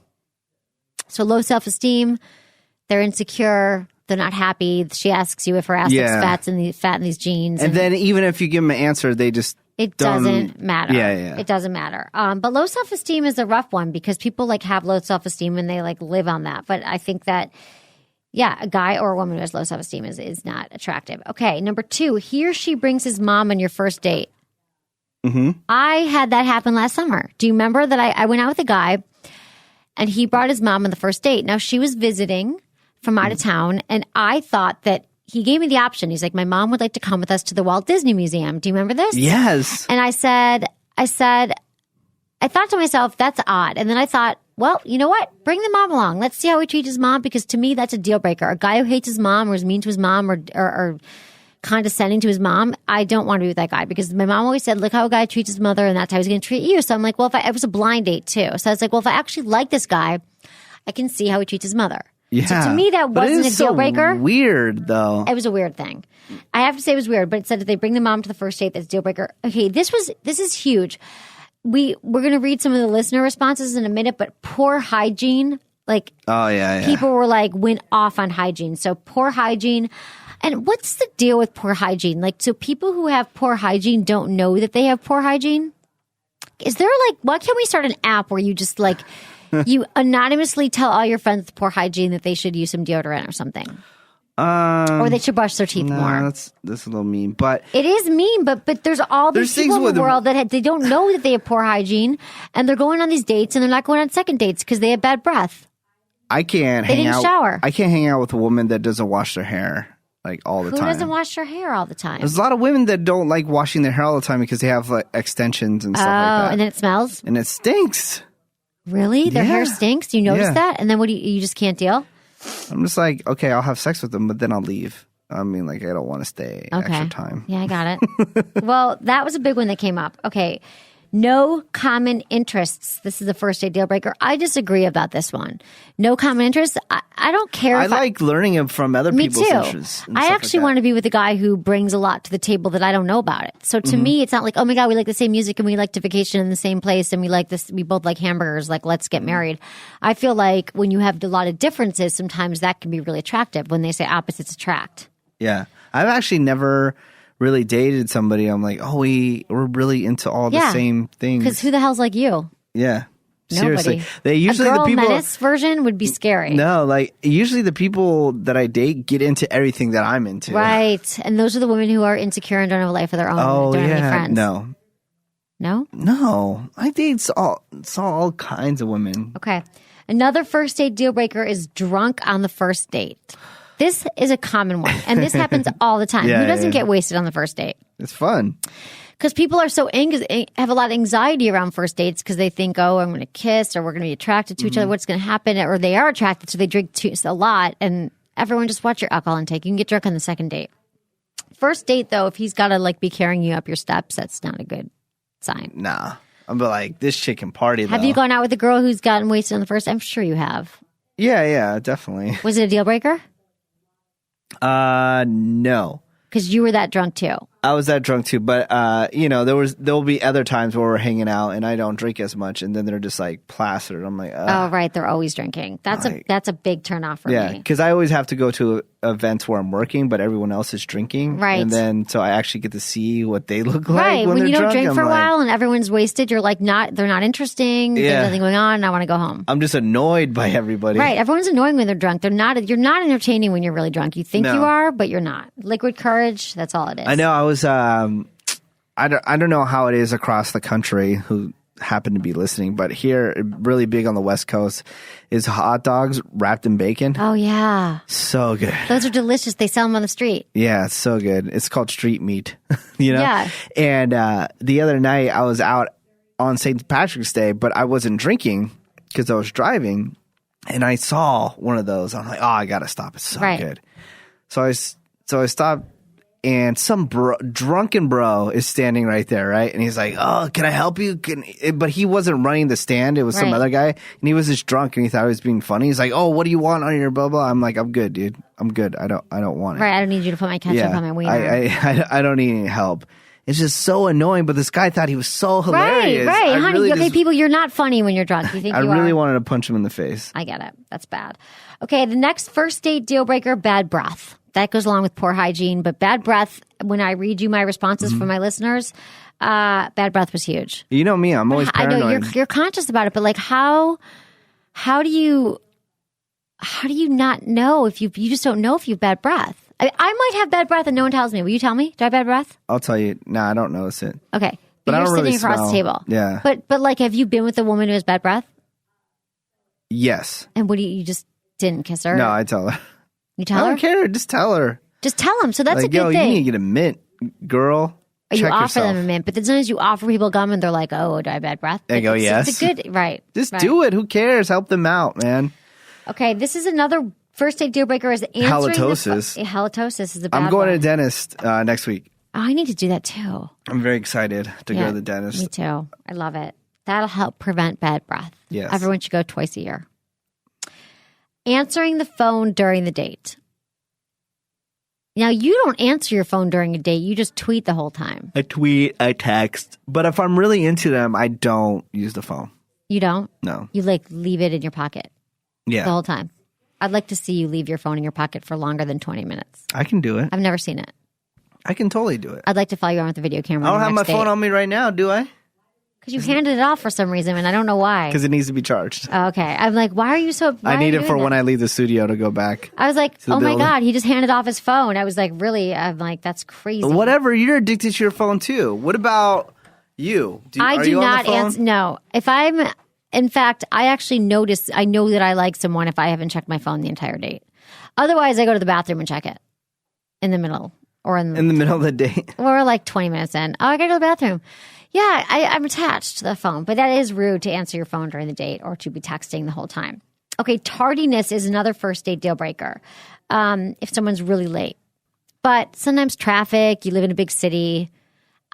So low self-esteem, they're insecure, they're not happy. She asks you if her ass looks fat in these jeans. And then even if you give them an answer, they just doesn't matter. Yeah. It doesn't matter. But low self-esteem is a rough one because people like have low self-esteem and they like live on that. But I think that a guy or a woman who has low self-esteem is not attractive. Okay, number 2, he or she brings his mom on your first date. Mm-hmm. I had that happen last summer. Do you remember that I went out with a guy and he brought his mom on the first date? Now, she was visiting from out of town and I thought that he gave me the option. He's like, my mom would like to come with us to the Walt Disney Museum. Do you remember this? Yes. And I thought to myself, that's odd. And then I thought, well, you know what? Bring the mom along. Let's see how he treats his mom because to me, that's a deal breaker. A guy who hates his mom or is mean to his mom or condescending to his mom, I don't want to be with that guy because my mom always said, look how a guy treats his mother and that's how he's going to treat you. So I'm like, well, it was a blind date too. So I was like, well, if I actually like this guy, I can see how he treats his mother. Yeah. So to me, that wasn't a deal breaker. Weird though. It was a weird thing. I have to say it was weird, but it said if they bring the mom to the first date, that's a deal breaker. Okay, this is huge. We're going to read some of the listener responses in a minute, but poor hygiene, people were like, went off on hygiene. So poor hygiene. And what's the deal with poor hygiene? Like, so people who have poor hygiene don't know that they have poor hygiene? Is there why can't we start an app where you just you anonymously tell all your friends with poor hygiene that they should use some deodorant or something? Or they should brush their teeth more. That's a little mean, but it is mean. But there's all these people in the world that they don't know that they have poor hygiene, and they're going on these dates and they're not going on second dates because they have bad breath. I can't. They didn't shower. I can't hang out with a woman that doesn't wash their hair all the time. Who doesn't wash their hair all the time? There's a lot of women that don't like washing their hair all the time because they have extensions and stuff like that. And then it smells. And it stinks. Really, their hair stinks. Do you notice that? And then what? You just can't deal. I'm just like, okay, I'll have sex with them, but then I'll leave. I mean, I don't want to stay extra time. Yeah, I got it. Well, that was a big one that came up. Okay. No common interests. This is the first date deal breaker. I disagree about this one. No common interests. I don't care. I like learning it from other people's interests. I actually want to be with a guy who brings a lot to the table that I don't know about it. So to me, it's not like, oh my God, we like the same music and we like to vacation in the same place and we like this. We both like hamburgers. Like, let's get married. I feel like when you have a lot of differences, sometimes that can be really attractive when they say opposites attract. Yeah. I've actually never really dated somebody. I'm like, oh, we're really into all the same things. Because who the hell's like you? Yeah. Nobody. Seriously. They usually a girl the people Menace version would be scary. No, usually the people that I date get into everything that I'm into. Right. And those are the women who are insecure and don't have a life of their own. Oh, don't have any yeah. friends. No. No? I saw all kinds of women. Okay. Another first date deal breaker is drunk on the first date. This is a common one, and this happens all the time. Who doesn't get wasted on the first date? It's fun. Because people are so have a lot of anxiety around first dates because they think, oh, I'm going to kiss or we're going to be attracted to each other. What's going to happen? Or they are attracted, so they drink a lot. And everyone just watch your alcohol intake. You can get drunk on the second date. First date, though, if he's got to be carrying you up your steps, that's not a good sign. Nah. I'm like, this chick can party, though. Have you gone out with a girl who's gotten wasted on the first? I'm sure you have. Yeah, definitely. Was it a deal breaker? No. Because you were that drunk too. I was that drunk too, but there'll be other times where we're hanging out and I don't drink as much, and then they're just like plastered. I'm like, oh right, they're always drinking. That's a big turnoff for me. Yeah, because I always have to go to events where I'm working, but everyone else is drinking, right? And then so I actually get to see what they look like, right? When you don't drunk, drink for a while and everyone's wasted, you're like, they're not interesting. Yeah. There's nothing going on. And I want to go home. I'm just annoyed by everybody. Right? Everyone's annoying when they're drunk. You're not entertaining when you're really drunk. You think you are, but you're not. Liquid courage. That's all it is. I know. I was. I don't know how it is across the country who happen to be listening, but here, really big on the West Coast, is hot dogs wrapped in bacon. Oh, yeah. So good. Those are delicious. They sell them on the street. Yeah, it's so good. It's called street meat, you know? Yeah. And the other night, I was out on St. Patrick's Day, but I wasn't drinking because I was driving, and I saw one of those. I'm like, oh, I got to stop. It's so good. So I stopped. And some drunken bro is standing right there, right? And he's like, "Oh, can I help you?" But he wasn't running the stand; it was some other guy, and he was just drunk, and he thought he was being funny. He's like, "Oh, what do you want on your blah blah?" I'm like, "I'm good, dude. I'm good. I don't want it." Right? I don't need you to put my ketchup on my wiener. I don't need any help. It's just so annoying. But this guy thought he was so hilarious. Right, honey. Really okay, people, you're not funny when you're drunk. You think I you are? really wanted to punch him in the face. I get it. That's bad. Okay, the next first date deal breaker: bad breath. That goes along with poor hygiene, but bad breath, when I read you my responses from my listeners, bad breath was huge. You know me, I'm always paranoid. I know you're conscious about it, but like how do you not know if you just don't know if you have bad breath? I might have bad breath and no one tells me. Will you tell me? Do I have bad breath? I'll tell you. No, I don't notice it. Okay. But I you're don't sitting really across smell. the table. Yeah. But like, have you been with a woman who has bad breath? Yes. And what do you just didn't kiss her? No, I tell her. You tell her? I don't care. Just tell her. Just tell them. So that's like, a good yo, thing. You need to get a mint, girl. You Check offer yourself. them a mint, but then sometimes you offer people gum and they're like, "Oh, do I have bad breath?" They go, yes. It's a good, right? Just do it. Who cares? Help them out, man. Okay, this is another first date deal breaker: is answering halitosis. Halitosis is a bad I'm going one. to the dentist next week. Oh, I need to do that too. I'm very excited to go to the dentist. Me too. I love it. That'll help prevent bad breath. Yes. Everyone should go twice a year. Answering the phone during the date. Now, you don't answer your phone during a date. You just tweet the whole time. I tweet, I text. But if I'm really into them, I don't use the phone. You don't? No. You like leave it in your pocket Yeah. the whole time. I'd like to see you leave your phone in your pocket for longer than 20 minutes. I can do it. I've never seen it. I can totally do it. I'd like to follow you on with the video camera. I don't have my phone on me right now, do I? Because you handed it off for some reason, and I don't know why. Because it needs to be charged. Okay. I'm like, why are you so... I need it for when I leave the studio to go back. I was like, the oh my building. God, he just handed off his phone. I was like, really? I'm like, that's crazy. Whatever, you're addicted to your phone too. What about you? I do not answer. No. If I'm... In fact, I actually notice... I know that I like someone if I haven't checked my phone the entire date. Otherwise, I go to the bathroom and check it. In the middle. Or in the middle of the date. Or like 20 minutes in. Oh, I gotta go to the bathroom. Yeah, I'm attached to the phone, but that is rude to answer your phone during the date or to be texting the whole time. Okay, tardiness is another first date deal breaker. If someone's really late. But sometimes traffic, you live in a big city.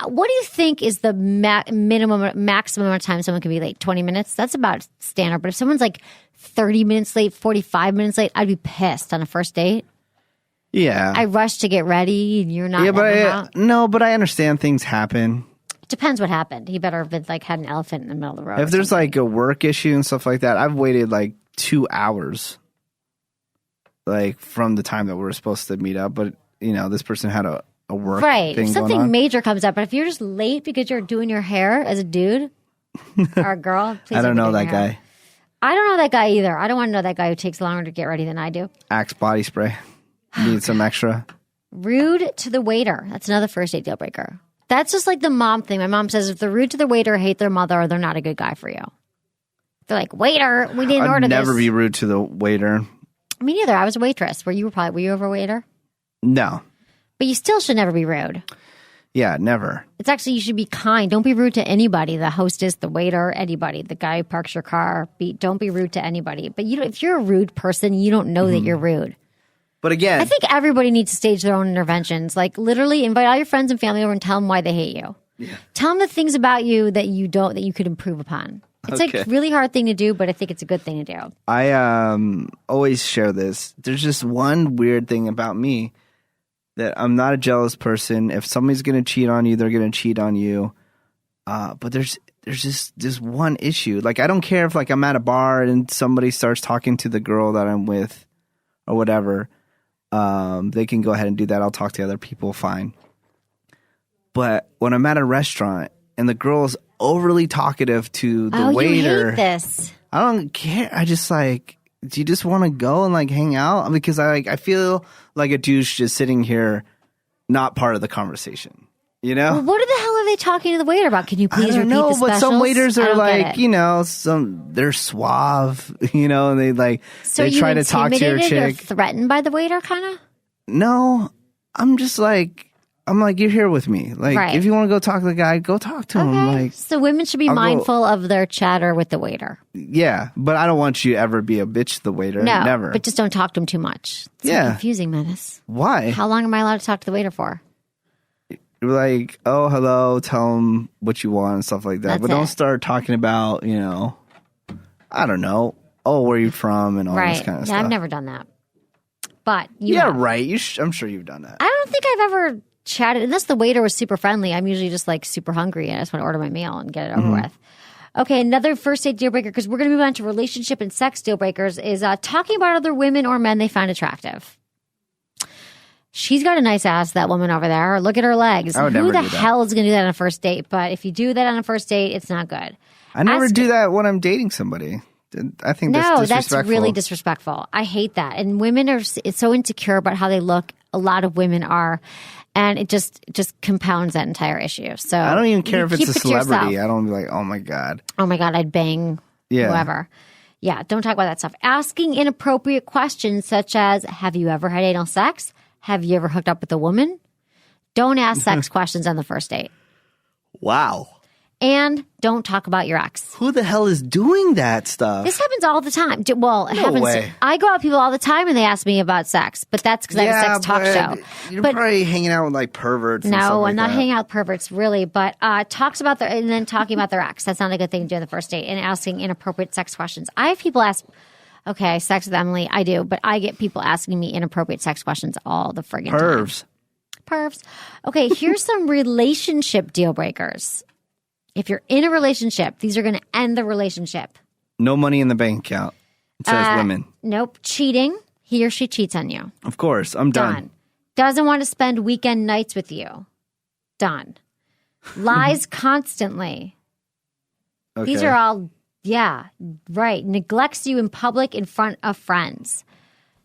What do you think is the maximum amount of time someone can be late? 20 minutes? That's about standard. But if someone's like 30 minutes late, 45 minutes late, I'd be pissed on a first date. Yeah. I rush to get ready and you're not. Yeah, but I understand things happen. Depends what happened. He better have been like had an elephant in the middle of the road. If there's like a work issue and stuff like that, I've waited like 2 hours, like from the time that we were supposed to meet up. But you know, this person had a work right. thing If going something on. major comes up, but if you're just late because you're doing your hair as a dude or a girl, please I don't be know doing that your hair. guy. I don't know that guy either. I don't want to know that guy who takes longer to get ready than I do. Axe body spray. Need some extra. Rude to the waiter. That's another first date deal breaker. That's just like the mom thing. My mom says if they're rude to the waiter, hate their mother, they're not a good guy for you. They're like, waiter, we didn't order I'd this. never be rude to the waiter. Me neither. I was a waitress. Were you ever a waiter? No. But you still should never be rude. Yeah, never. It's actually, you should be kind. Don't be rude to anybody. The hostess, the waiter, anybody. The guy who parks your car. Don't be rude to anybody. But if you're a rude person, you don't know that you're rude. But again, I think everybody needs to stage their own interventions. Like literally invite all your friends and family over and tell them why they hate you. Yeah. Tell them the things about you that you could improve upon. It's like a really hard thing to do, but I think it's a good thing to do. I always share this. There's just one weird thing about me that I'm not a jealous person. If somebody's going to cheat on you, they're going to cheat on you. But there's just this one issue. Like, I don't care if like I'm at a bar and somebody starts talking to the girl that I'm with or whatever. They can go ahead and do that. I'll talk to other people. Fine. But when I'm at a restaurant and the girl's overly talkative to the waiter, you hate this. I don't care. I just like, do you just want to go and like hang out? Because I feel like a douche just sitting here, not part of the conversation. You know? Well, what the hell are they talking to the waiter about? Can you please repeat the specials? But some waiters I are don't get like, it. they're suave, and they like, So they try to talk to your intimidated or chick. threatened by the waiter, kind of? No, I'm like, you're here with me. Like, Right. if you want to go talk to the guy, go talk to him. Like, So women should be I'll go- mindful of their chatter with the waiter. yeah, but I don't want you to ever be a bitch to the waiter. No, Never. but just don't talk to him too much. It's so Yeah. confusing, Menace. Why? How long am I allowed to talk to the waiter for? You're like, oh, hello, tell him what you want and stuff like that. That's But don't it. start talking about, I don't know. Oh, where you from and all this Right. kind of Yeah, stuff. I've never done that. But you Yeah, have. right. I'm sure you've done that. I don't think I've ever chatted, unless the waiter was super friendly. I'm usually just like super hungry and I just want to order my meal and get it over with. Okay, another first date deal breaker, because we're going to move on to relationship and sex deal breakers, is talking about other women or men they find attractive. She's got a nice ass, that woman over there. Look at her legs. I would Who never the do that. hell is going to do that on a first date? But if you do that on a first date, it's not good. I never Ask- do that when I'm dating somebody. I think that's No, disrespectful. that's really disrespectful. I hate that. And women are so insecure about how they look. A lot of women are. And it just compounds that entire issue. So I don't even care if keep it's a it to yourself. celebrity. I don't be like, oh my God. Oh my God, I'd bang Yeah. whoever. Yeah, don't talk about that stuff. Asking inappropriate questions such as, have you ever had anal sex? Have you ever hooked up with a woman? Don't ask sex questions on the first date. Wow. And don't talk about your ex. Who the hell is doing that stuff? This happens all the time. Well, it happens. way. I go out with people all the time and they ask me about sex, but that's because I have a sex talk show. You're But probably hanging out with like perverts. and stuff no, like I'm not that. hanging out with perverts, really. But talks about their and then talking about their ex. That's not a good thing to do on the first date. And asking inappropriate sex questions. I have people ask. Okay, sex with Emily, I do, but I get people asking me inappropriate sex questions all the friggin' time. Pervs. Okay, here's some relationship deal breakers. If you're in a relationship, these are going to end the relationship. No money in the bank account. It says women. Nope. Cheating. He or she cheats on you. Of course. I'm done. Done. Doesn't want to spend weekend nights with you. Done. Lies constantly. Okay. These are all, yeah, right. Neglects you in public in front of friends.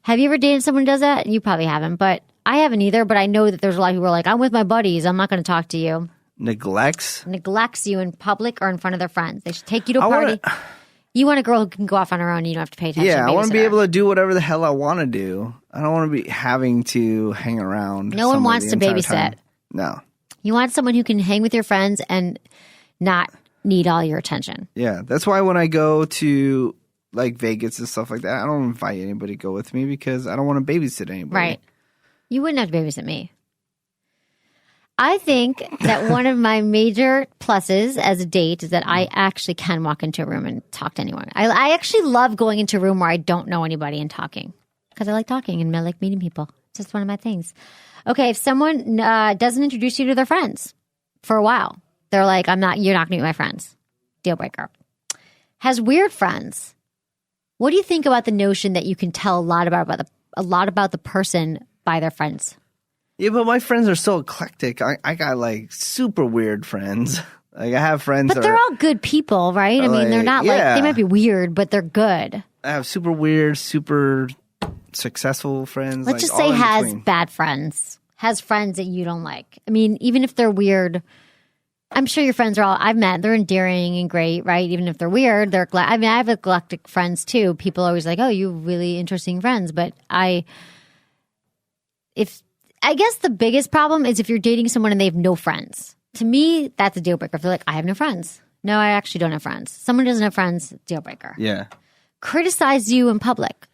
Have you ever dated someone who does that? You probably haven't, but I haven't either. But I know that there's a lot of people who are like, I'm with my buddies. I'm not going to talk to you. Neglects? Neglects you in public or in front of their friends. They should take you to a I party. wanna- You want a girl who can go off on her own and you don't have to pay attention. Yeah, I want to be babysitter. able to do whatever the hell I want to do. I don't want to be having to hang around. No one somewhere wants the to entire babysit. time. No. You want someone who can hang with your friends and not need all your attention. Yeah, that's why when I go to like Vegas and stuff like that, I don't invite anybody to go with me because I don't want to babysit anybody. Right. You wouldn't have to babysit me. I think that one of my major pluses as a date is that I actually can walk into a room and talk to anyone. I actually love going into a room where I don't know anybody and talking because I like talking and I like meeting people. It's just one of my things. Okay, if someone doesn't introduce you to their friends for a while, they're like, you're not going to meet my friends. Deal breaker. Has weird friends. What do you think about the notion that you can tell a lot about the person by their friends? Yeah, but my friends are so eclectic. I got like super weird friends. Like I have friends But that they're are, all good people, right? I mean, they're like, not yeah. like, they might be weird, but they're good. I have super weird, super successful friends. Let's like, just all say in has between. bad friends, has friends that you don't like. I mean, even if they're weird, I'm sure your friends are all, I've met, they're endearing and great, right? Even if they're weird, they're glad. I mean, I have eclectic friends too. People are always like, oh, you have really interesting friends. But I guess the biggest problem is if you're dating someone and they have no friends. To me, that's a deal breaker. If they're like, I have no friends. No, I actually don't have friends. Someone doesn't have friends, deal breaker. Yeah. Criticize you in public.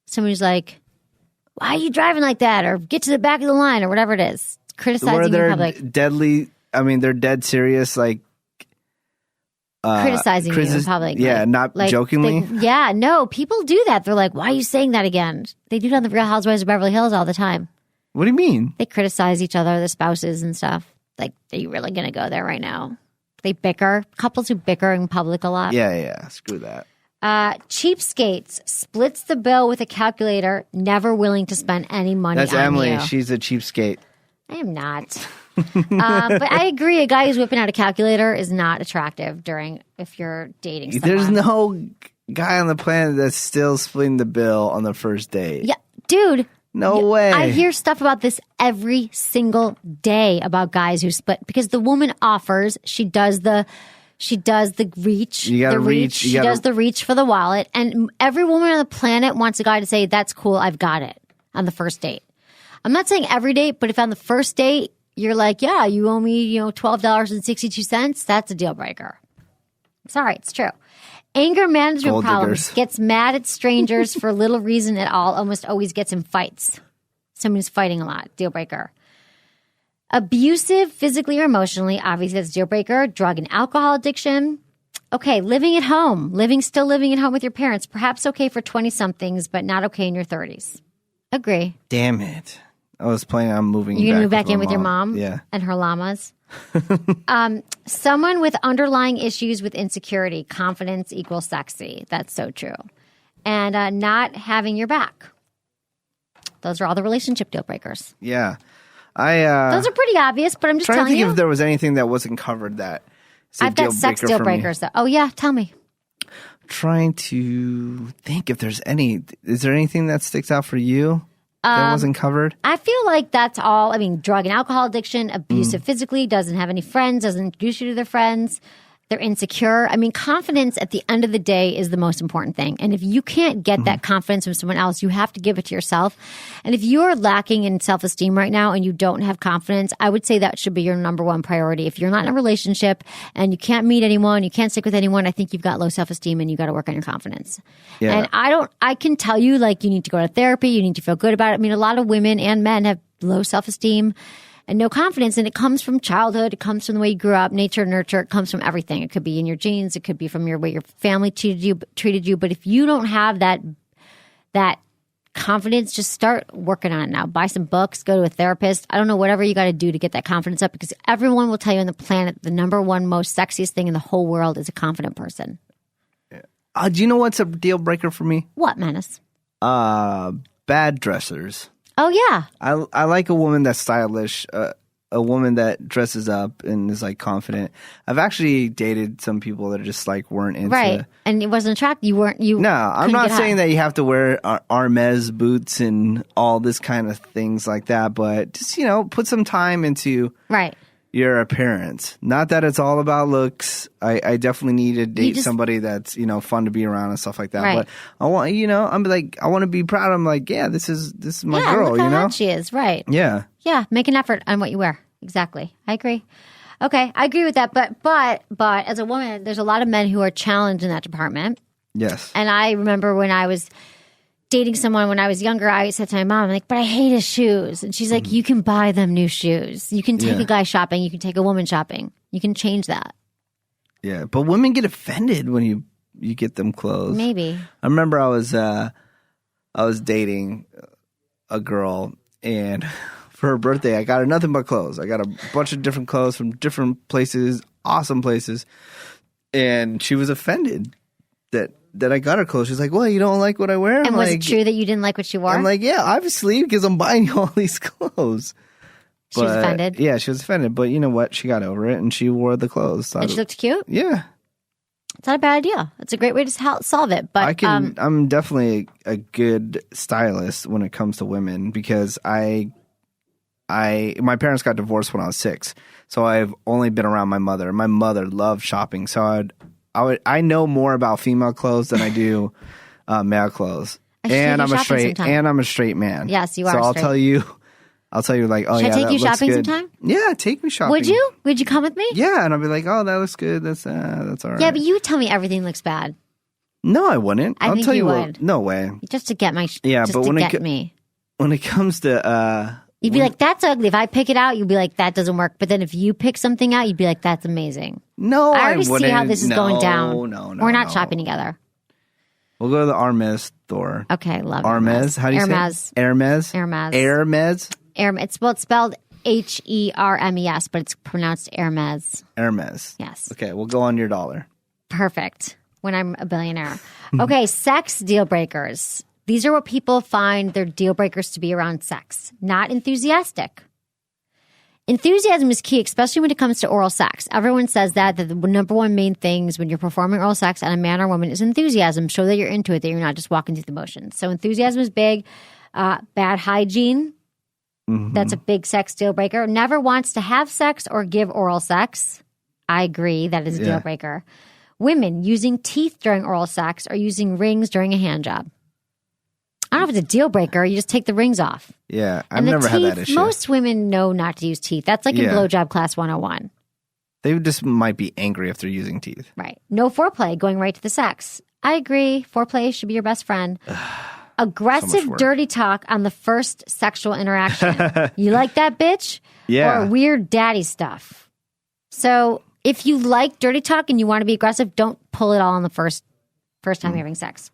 Someone who's like, why are you driving like that? Or get to the back of the line or whatever it is. Criticizing Where you in they're public. deadly. I mean, they're dead serious. Like Criticizing you in public. Yeah, not jokingly. Yeah, no, people do that. They're like, why are you saying that again? They do it on the Real Housewives of Beverly Hills all the time. What do you mean? They criticize each other, their spouses and stuff. Like, are you really going to go there right now? They bicker. Couples who bicker in public a lot. Yeah. Screw that. Cheapskates, splits the bill with a calculator, never willing to spend any money That's on Emily. you. She's a cheapskate. I am not. But I agree. A guy who's whipping out a calculator is not attractive if you're dating someone. There's no guy on the planet that's still splitting the bill on the first date. Yeah, dude. No way. I hear stuff about this every single day about guys who split because the woman offers, she does the reach. You gotta the reach. She does the reach for the wallet. And every woman on the planet wants a guy to say, that's cool, I've got it on the first date. I'm not saying every date, but if on the first date, you're like, yeah, you owe me, $12.62, that's a deal breaker. Sorry, it's true. Anger management Gold problems. diggers. Gets mad at strangers for little reason at all. Almost always gets in fights. Someone who's fighting a lot. Deal breaker. Abusive physically or emotionally. Obviously, that's a deal breaker. Drug and alcohol addiction. Okay, living at home. Still living at home with your parents. Perhaps okay for 20-somethings, but not okay in your 30s. Agree. Damn it. I was planning on moving. You're going to move back in with your mom? Yeah. And her llamas? Someone with underlying issues with insecurity. Confidence equals sexy. That's so true. And not having your back. Those are all the relationship deal breakers. Yeah. Those are pretty obvious, but I'm just trying to telling think you. if there was anything that wasn't covered that is a I've got sex deal for me. breakers, though. Oh, yeah. Tell me. Trying to think if there's any. Is there anything that sticks out for you that wasn't covered? I feel like that's all. I mean, drug and alcohol addiction, abusive physically, doesn't have any friends, doesn't introduce you to their friends. They're insecure. I mean, confidence at the end of the day is the most important thing. And if you can't get that confidence from someone else, you have to give it to yourself. And if you're lacking in self-esteem right now and you don't have confidence, I would say that should be your number one priority. If you're not in a relationship and you can't meet anyone, you can't stick with anyone, I think you've got low self-esteem and you got to work on your confidence. Yeah. And I can tell you, like, you need to go to therapy. You need to feel good about it. I mean, a lot of women and men have low self-esteem and no confidence. And it comes from childhood. It comes from the way you grew up, nature, nurture. It comes from everything. It could be in your genes. It could be from your way your family treated you. But if you don't have that confidence, just start working on it now. Buy some books, go to a therapist. I don't know, whatever you got to do to get that confidence up, because everyone will tell you on the planet the number one most sexiest thing in the whole world is a confident person. Do you know what's a deal breaker for me? What, Menace? Bad dressers. Oh, yeah. I like a woman that's stylish, a woman that dresses up and is like confident. I've actually dated some people that just like weren't into. Right. And it wasn't attractive. No, I'm not saying that you have to wear Hermes boots and all this kind of things like that, but just, put some time into your appearance. Not that it's all about looks. I definitely need to date somebody that's, fun to be around and stuff like that. Right. But I want, I'm like, I want to be proud. I'm like, yeah, this is my girl, look how hot she is. Right. Yeah. Yeah. Make an effort on what you wear. Exactly. I agree. Okay. I agree with that. But as a woman, there's a lot of men who are challenged in that department. Yes. And I remember when I was dating someone when I was younger, I said to my mom, I'm like, but I hate his shoes. And she's like, you can buy them new shoes. You can take a guy shopping. You can take a woman shopping. You can change that. Yeah. But women get offended when you get them clothes. Maybe. I remember I was dating a girl, and for her birthday, I got her nothing but clothes. I got a bunch of different clothes from different places, awesome places. And she was offended that I got her clothes. She's like, well, you don't like what I wear? And was it true that you didn't like what she wore? I'm like, yeah, obviously, because I'm buying you all these clothes. She was offended? Yeah, she was offended. But you know what? She got over it, and she wore the clothes. And she looked cute? Yeah. It's not a bad idea. It's a great way to solve it. But I'm definitely a good stylist when it comes to women, because my parents got divorced when I was 6, so I've only been around my mother. My mother loved shopping, so I know more about female clothes than I do male clothes. And I'm a straight man. Yes, you are. So I'll tell you like, oh, should I take you shopping good. sometime? Yeah, take me shopping. Would you? Would you come with me? Yeah, and I'll be like, oh, that looks good. That's all right. Yeah, but you would tell me everything looks bad. No, I wouldn't. I I'll think tell you you would. what. No way. Just to get my me. When it comes to you'd be like, that's ugly. If I pick it out, you'd be like, that doesn't work. But then if you pick something out, you'd be like, that's amazing. No, I already see how this is going down. No. We're not shopping together. We'll go to the Hermes store. Okay, love Hermes. How do you say it? Hermes. Hermes. It's spelled Hermes, but it's pronounced Hermes. Hermes. Yes. Okay, we'll go on your dollar. Perfect. When I'm a billionaire. Okay, sex deal breakers. These are what people find their deal breakers to be around sex. Not enthusiastic. Enthusiasm is key, especially when it comes to oral sex. Everyone says that the number one main things when you're performing oral sex on a man or woman is enthusiasm. Show that you're into it, that you're not just walking through the motions. So enthusiasm is big. Bad hygiene. That's a big sex deal breaker. Never wants to have sex or give oral sex. I agree. That is a deal breaker. Women using teeth during oral sex or using rings during a hand job. I don't know if it's a deal breaker. You just take the rings off. Yeah, I've never had that issue. Most women know not to use teeth. That's like in blowjob class 101. They just might be angry if they're using teeth. Right. No foreplay, going right to the sex. I agree. Foreplay should be your best friend. Aggressive, dirty talk on the first sexual interaction. You like that, bitch? Yeah. Or weird daddy stuff. So if you like dirty talk and you want to be aggressive, don't pull it all on the first time you're having sex.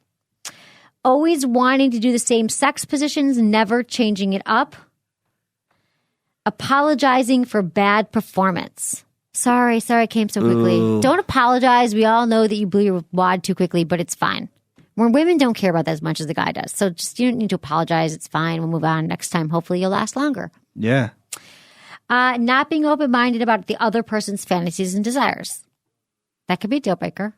Always wanting to do the same sex positions, never changing it up. Apologizing for bad performance. Sorry, I came so quickly. Ooh. Don't apologize. We all know that you blew your wad too quickly, but it's fine. When women don't care about that as much as the guy does. So just you don't need to apologize. It's fine. We'll move on. Next time, hopefully you'll last longer. Yeah. Not being open-minded about the other person's fantasies and desires. That could be a deal breaker.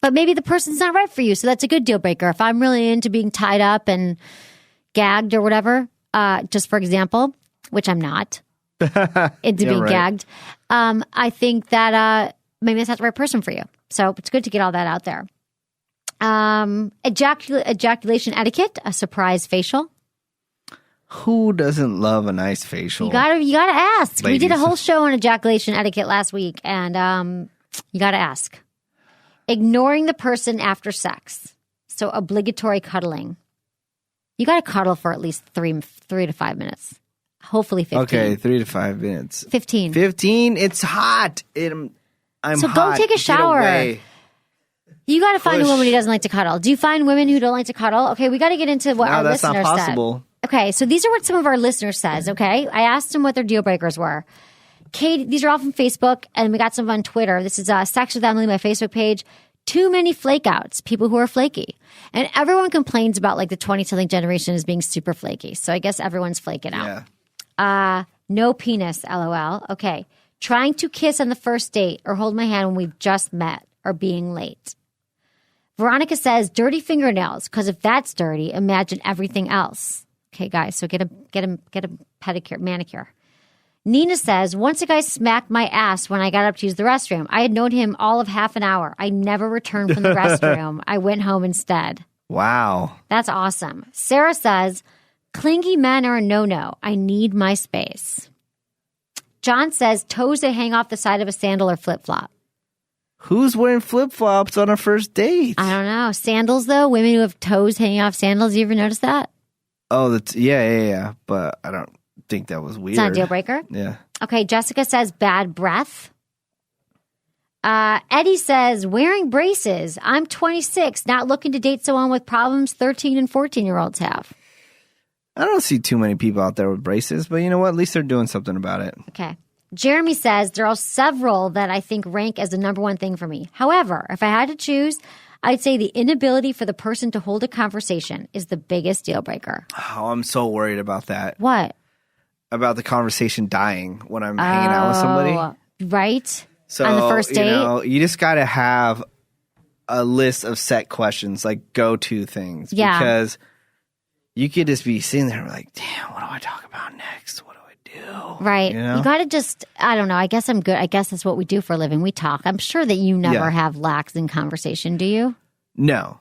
But maybe the person's not right for you, so that's a good deal breaker. If I'm really into being tied up and gagged or whatever, just for example, which I'm not, into being gagged, I think that maybe that's not the right person for you. So it's good to get all that out there. Ejaculation etiquette, a surprise facial. Who doesn't love a nice facial? You gotta ask. Ladies. We did a whole show on ejaculation etiquette last week, and you gotta ask. Ignoring the person after sex. So obligatory cuddling. You got to cuddle for at least 3 to 5 minutes. Hopefully 15. Okay, 3 to 5 minutes. 15. 15? It's hot. I'm so hot. go take a shower. Get away. You got to find a woman who doesn't like to cuddle. Do you find women who don't like to cuddle? Okay, we got to get into what our listeners said. That's not possible. Okay, so these are what some of our listeners says, okay? I asked them what their deal breakers were. Kate, these are all from Facebook, and we got some on Twitter. This is Sex with Emily, my Facebook page. Too many flakeouts, people who are flaky. And everyone complains about like the 20-something generation as being super flaky. So I guess everyone's flaking out. Yeah. No penis, LOL. Okay. Trying to kiss on the first date or hold my hand when we've just met or being late. Veronica says dirty fingernails, because if that's dirty, imagine everything else. Okay, guys, so get a pedicure, manicure. Nina says, once a guy smacked my ass when I got up to use the restroom. I had known him all of half an hour. I never returned from the restroom. I went home instead. Wow. That's awesome. Sarah says, clingy men are a no-no. I need my space. John says, toes that hang off the side of a sandal or flip-flop. Who's wearing flip-flops on a first date? I don't know. Sandals, though? Women who have toes hanging off sandals. You ever notice that? Oh, that's yeah. But I don't think that was weird. It's not a deal breaker? Yeah. Okay, Jessica says bad breath. Eddie says wearing braces. I'm 26, not looking to date someone with problems 13 and 14-year-olds have. I don't see too many people out there with braces, but you know what? At least they're doing something about it. Okay. Jeremy says there are several that I think rank as the number one thing for me. However, if I had to choose, I'd say the inability for the person to hold a conversation is the biggest deal breaker. Oh, I'm so worried about that. What? About the conversation dying when I'm hanging out with somebody. Right? So, on the first date? You just got to have a list of set questions, like go-to things. Yeah. Because you could just be sitting there like, damn, what do I talk about next? What do I do? Right. You know? You got to just, I don't know. I guess I'm good. I guess that's what we do for a living. We talk. I'm sure that you never have lacks in conversation, do you? No.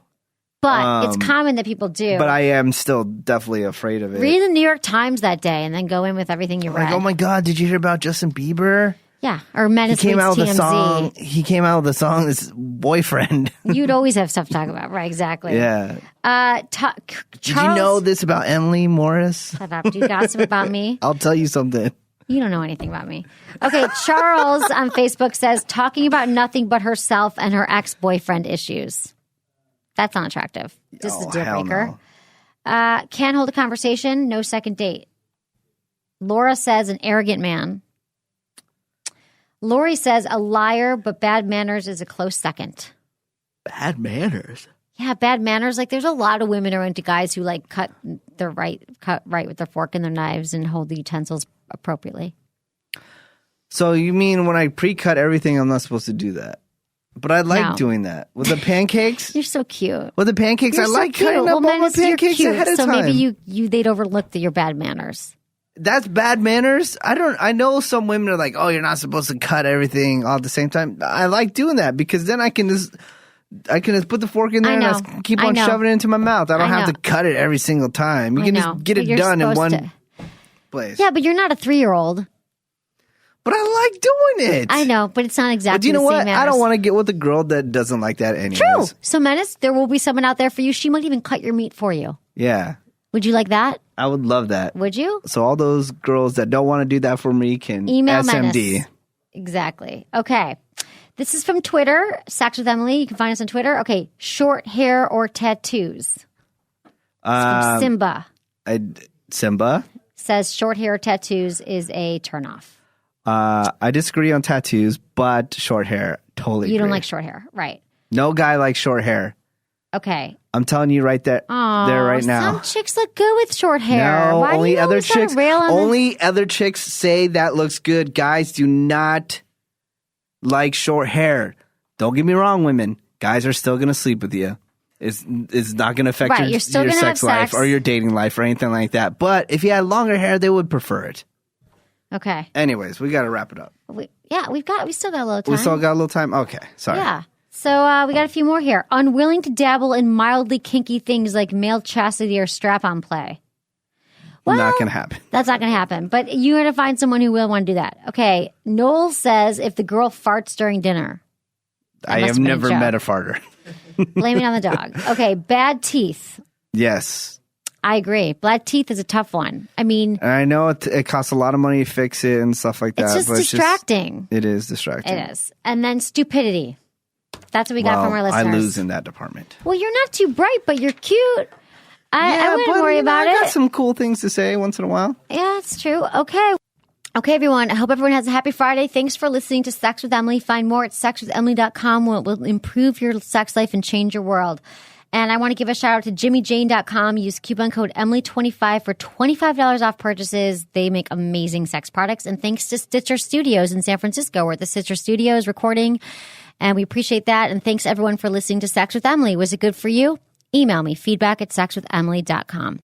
But it's common that people do. But I am still definitely afraid of it. Read the New York Times that day and then go in with everything you read. Like, oh my God, did you hear about Justin Bieber? Yeah. Or Menace He came out with TMZ. a song. He came out with a song, this boyfriend. You'd always have stuff to talk about. Right, exactly. Yeah. Charles, Did you know this about Emily Morse? Shut up. Do you gossip about me? I'll tell you something. You don't know anything about me. Okay, Charles on Facebook says, talking about nothing but herself and her ex-boyfriend issues. That's not attractive. This is a deal hell breaker. no. Can't hold a conversation, no second date. Laura says an arrogant man. Lori says a liar, but bad manners is a close second. Bad manners? Yeah, bad manners. Like there's a lot of women who are into guys who like cut right with their fork and their knives and hold the utensils appropriately. So you mean when I pre-cut everything, I'm not supposed to do that? But I like doing that. With the pancakes? You're so cute. With the pancakes, I like cutting up all my pancakes ahead of time. So maybe they'd overlook your bad manners. That's bad manners? I know some women are like, oh, you're not supposed to cut everything all at the same time. I like doing that because then I can just put the fork in there and I keep on shoving it into my mouth. I don't have to cut it every single time. You can just get it done in one place. Yeah, but you're not a 3-year-old. But I like doing it. I know, but it's not exactly but you know the what? same manners. I don't want to get with a girl that doesn't like that anyways. True. So, Menace, there will be someone out there for you. She might even cut your meat for you. Yeah. Would you like that? I would love that. Would you? So all those girls that don't want to do that for me can email SMD. Menace. Exactly. Okay. This is from Twitter, Sex with Emily. You can find us on Twitter. Okay. Short hair or tattoos? From Simba. Simba? Says short hair or tattoos is a turnoff. I disagree on tattoos, but short hair, totally You don't agree. like short hair. Right. No guy likes short hair. Okay. I'm telling you right there, there right now. Some chicks look good with short hair. No, Why only do you other always gotta chicks. rail on Only other chicks say that looks good. Guys do not like short hair. Don't get me wrong, women. Guys are still gonna sleep with you. It's not gonna affect your sex life or your dating life or anything like that. But if you had longer hair, they would prefer it. Okay. Anyways, we got to wrap it up. We still got a little time. We still got a little time? Okay. Sorry. Yeah. So we got a few more here. Unwilling to dabble in mildly kinky things like male chastity or strap-on play. Well, not going to happen. That's not going to happen. But you're going to find someone who will want to do that. Okay. Noel says if the girl farts during dinner. I have never met a farter. Blame it on the dog. Okay. Bad teeth. Yes. I agree. Bad teeth is a tough one. I mean, I know it costs a lot of money to fix it and stuff like that. It's just distracting. It is distracting. It is. And then stupidity. That's what we got from our listeners. I lose in that department. Well, you're not too bright, but you're cute. I wouldn't worry about it. I got some cool things to say once in a while. Yeah, it's true. Okay, everyone. I hope everyone has a happy Friday. Thanks for listening to Sex with Emily. Find more at sexwithemily.com where it will improve your sex life and change your world. And I want to give a shout out to jimmyjane.com. Use coupon code Emily25 for $25 off purchases. They make amazing sex products. And thanks to Stitcher Studios in San Francisco. We're at the Stitcher Studios recording. And we appreciate that. And thanks everyone for listening to Sex with Emily. Was it good for you? Email me, feedback@sexwithemily.com.